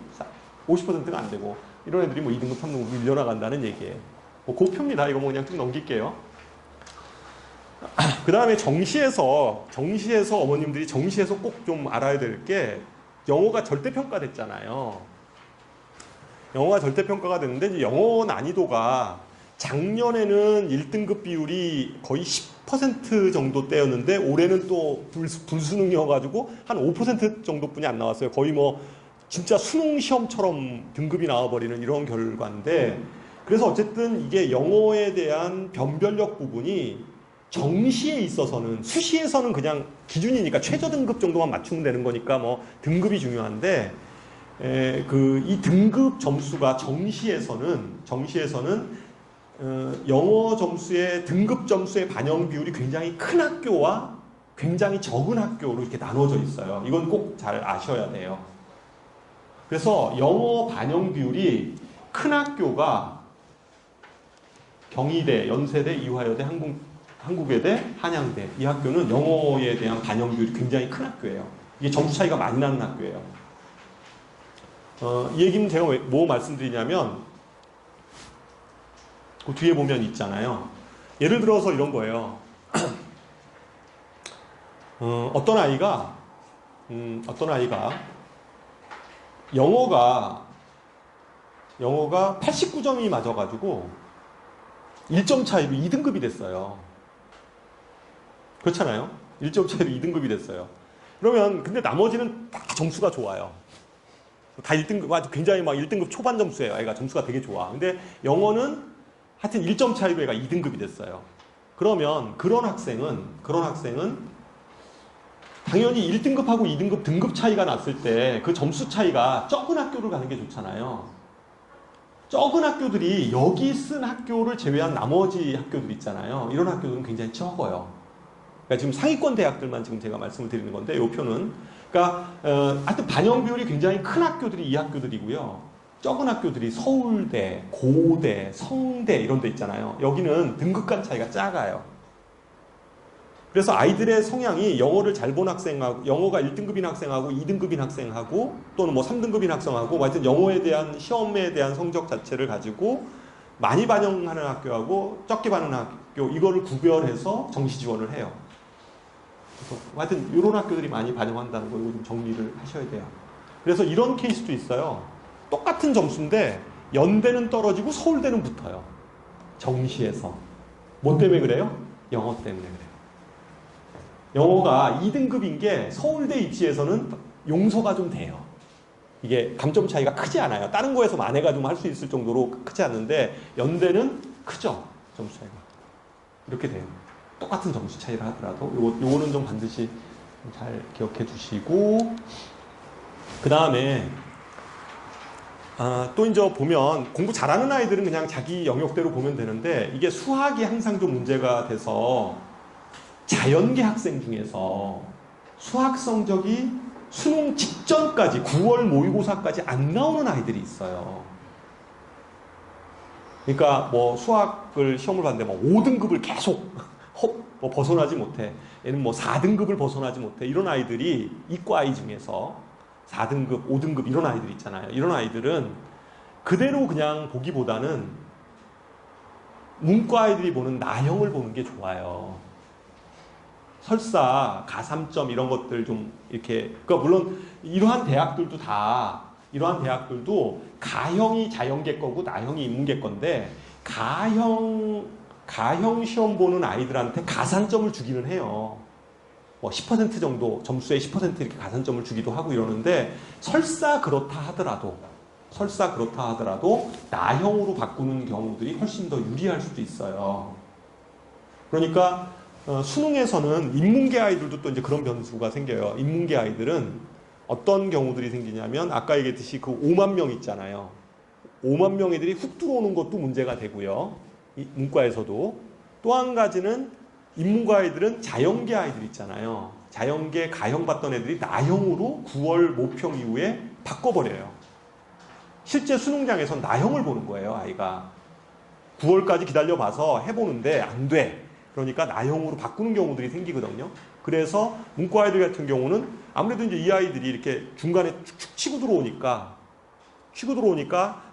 50%가 안 되고 이런 애들이 뭐 2등급, 3등급 밀려나간다는 얘기예요. 뭐 고표입니다. 이거 뭐 그냥 쭉 넘길게요. 그 다음에 정시에서 어머님들이 정시에서 꼭 좀 알아야 될 게 영어가 절대평가됐잖아요. 영어가 절대평가가 됐는데 이제 영어 난이도가 작년에는 1등급 비율이 거의 10% 정도 대였는데 올해는 또 불수능이어가지고 한 5% 정도뿐이 안 나왔어요. 거의 뭐 진짜 수능 시험처럼 등급이 나와버리는 이런 결과인데, 그래서 어쨌든 이게 영어에 대한 변별력 부분이 정시에 있어서는, 수시에서는 그냥 기준이니까 최저 등급 정도만 맞추면 되는 거니까 뭐 등급이 중요한데, 이 등급 점수가 정시에서는 영어 점수의 등급 점수의 반영 비율이 굉장히 큰 학교와 굉장히 적은 학교로 이렇게 나눠져 있어요. 이건 꼭 잘 아셔야 돼요. 그래서 영어 반영 비율이 큰 학교가 경희대, 연세대, 이화여대, 한국외대, 한양대, 이 학교는 영어에 대한 반영 비율이 굉장히 큰 학교예요. 이게 점수 차이가 많이 나는 학교예요. 이 얘기는 제가 뭐 말씀드리냐면, 그 뒤에 보면 있잖아요. 예를 들어서 이런 거예요. 어떤 아이가 영어가 89점이 맞아가지고 1점 차이로 2등급이 됐어요. 그렇잖아요? 1점 차이로 2등급이 됐어요. 그러면 근데 나머지는 다 점수가 좋아요. 다 1등급, 아주 굉장히 막 1등급 초반 점수예요. 애가 점수가 되게 좋아. 근데 영어는 하여튼 1점 차이로 애가 2등급이 됐어요. 그러면 그런 학생은 당연히 1등급하고 2등급 등급 차이가 났을 때 그 점수 차이가 적은 학교를 가는 게 좋잖아요. 적은 학교들이 여기 쓴 학교를 제외한 나머지 학교들 있잖아요. 이런 학교들은 굉장히 적어요. 그러니까 지금 상위권 대학들만 지금 제가 말씀을 드리는 건데, 이 표는. 그러니까, 하여튼 반영 비율이 굉장히 큰 학교들이 이 학교들이고요. 적은 학교들이 서울대, 고대, 성대 이런 데 있잖아요. 여기는 등급 간 차이가 작아요. 그래서 아이들의 성향이 영어를 잘 본 학생하고, 영어가 1등급인 학생하고 2등급인 학생하고 또는 뭐 3등급인 학생하고, 하여튼 영어에 대한 시험에 대한 성적 자체를 가지고 많이 반영하는 학교하고 적게 반영하는 학교, 이거를 구별해서 정시 지원을 해요. 그래서 하여튼 이런 학교들이 많이 반영한다는 거, 이거 좀 정리를 하셔야 돼요. 그래서 이런 케이스도 있어요. 똑같은 점수인데 연대는 떨어지고 서울대는 붙어요. 정시에서. 뭐 때문에 그래요? 영어 때문에 그래요. 영어가 2등급인 게 서울대 입시에서는 용서가 좀 돼요. 이게 감점 차이가 크지 않아요. 다른 거에서 만회가 좀 할 수 있을 정도로 크지 않는데, 연대는 크죠. 점수 차이가. 이렇게 돼요. 똑같은 점수 차이를 하더라도. 요거는 좀 반드시 잘 기억해 두시고, 그 다음에 또 이제 보면 공부 잘하는 아이들은 그냥 자기 영역대로 보면 되는데, 이게 수학이 항상 좀 문제가 돼서 자연계 학생 중에서 수학 성적이 수능 직전까지 9월 모의고사까지 안 나오는 아이들이 있어요. 그러니까 뭐 수학을 시험을 봤는데 뭐 5등급을 계속 뭐 벗어나지 못해. 얘는 뭐 4등급을 벗어나지 못해. 이런 아이들이 이과 아이 중에서 4등급, 5등급 이런 아이들 있잖아요. 이런 아이들은 그대로 그냥 보기보다는 문과 아이들이 보는 나형을 보는 게 좋아요. 설사, 가삼점 이런 것들 좀 이렇게, 그러니까 물론 이러한 대학들도 가형이 자연계 거고 나형이 인문계 건데, 가형 시험 보는 아이들한테 가산점을 주기는 해요. 뭐 10% 정도, 점수의 10% 이렇게 가산점을 주기도 하고 이러는데, 설사 그렇다 하더라도 나형으로 바꾸는 경우들이 훨씬 더 유리할 수도 있어요. 그러니까 수능에서는 인문계 아이들도 또 이제 그런 변수가 생겨요. 인문계 아이들은 어떤 경우들이 생기냐면, 아까 얘기했듯이 그 5만 명 있잖아요. 5만 명 애들이 훅 들어오는 것도 문제가 되고요. 문과에서도. 또 한 가지는 인문과 아이들은 자연계 아이들 있잖아요. 자연계 가형 봤던 애들이 나형으로 9월 모평 이후에 바꿔버려요. 실제 수능장에선 나형을 보는 거예요, 아이가. 9월까지 기다려봐서 해보는데 안 돼. 그러니까 나형으로 바꾸는 경우들이 생기거든요. 그래서 문과 아이들 같은 경우는 아무래도 이제 이 아이들이 이렇게 중간에 축 치고 들어오니까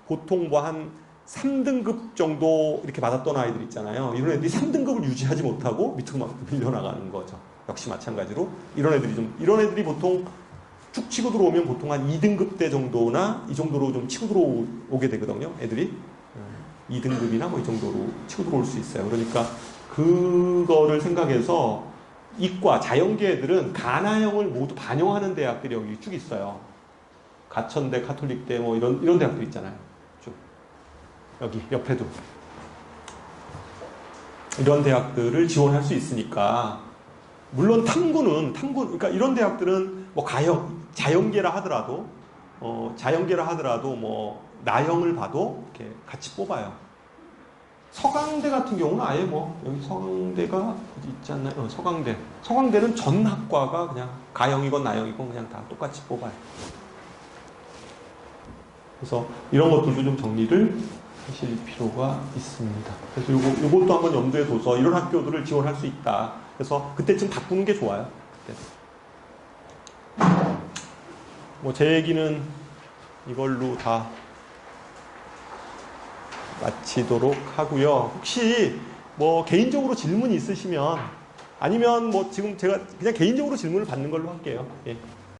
보통 뭐 한 3등급 정도 이렇게 받았던 아이들 있잖아요. 이런 애들이 3등급을 유지하지 못하고 밑으로 막 밀려나가는 거죠. 역시 마찬가지로 이런 애들이 보통 쭉 치고 들어오면 보통 한 2등급 대 정도나 이 정도로 좀 치고 들어오게 되거든요. 애들이 2등급이나 뭐 이 정도로 치고 들어올 수 있어요. 그러니까 그거를 생각해서 이과, 자연계 애들은 가나형을 모두 반영하는 대학들이 여기 쭉 있어요. 가천대, 가톨릭대 뭐 이런 대학들 있잖아요. 쭉 여기 옆에도 이런 대학들을 지원할 수 있으니까 물론 탐구 그러니까 이런 대학들은 뭐 자연계라 하더라도 뭐 나형을 봐도 이렇게 같이 뽑아요. 서강대 같은 경우는 아예 뭐 여기 서강대가 어디 있지 않나요? 서강대는 전 학과가 그냥 가형이건 나형이건 그냥 다 똑같이 뽑아요. 그래서 이런 것들도 좀 정리를 하실 필요가 있습니다. 그래서 요것도 한번 염두에 둬서 이런 학교들을 지원할 수 있다. 그래서 그때쯤 바꾸는 게 좋아요. 그때. 뭐 제 얘기는 이걸로 다 마치도록 하고요. 혹시 뭐 개인적으로 질문이 있으시면 아니면 뭐 지금 제가 그냥 개인적으로 질문을 받는 걸로 할게요. 예.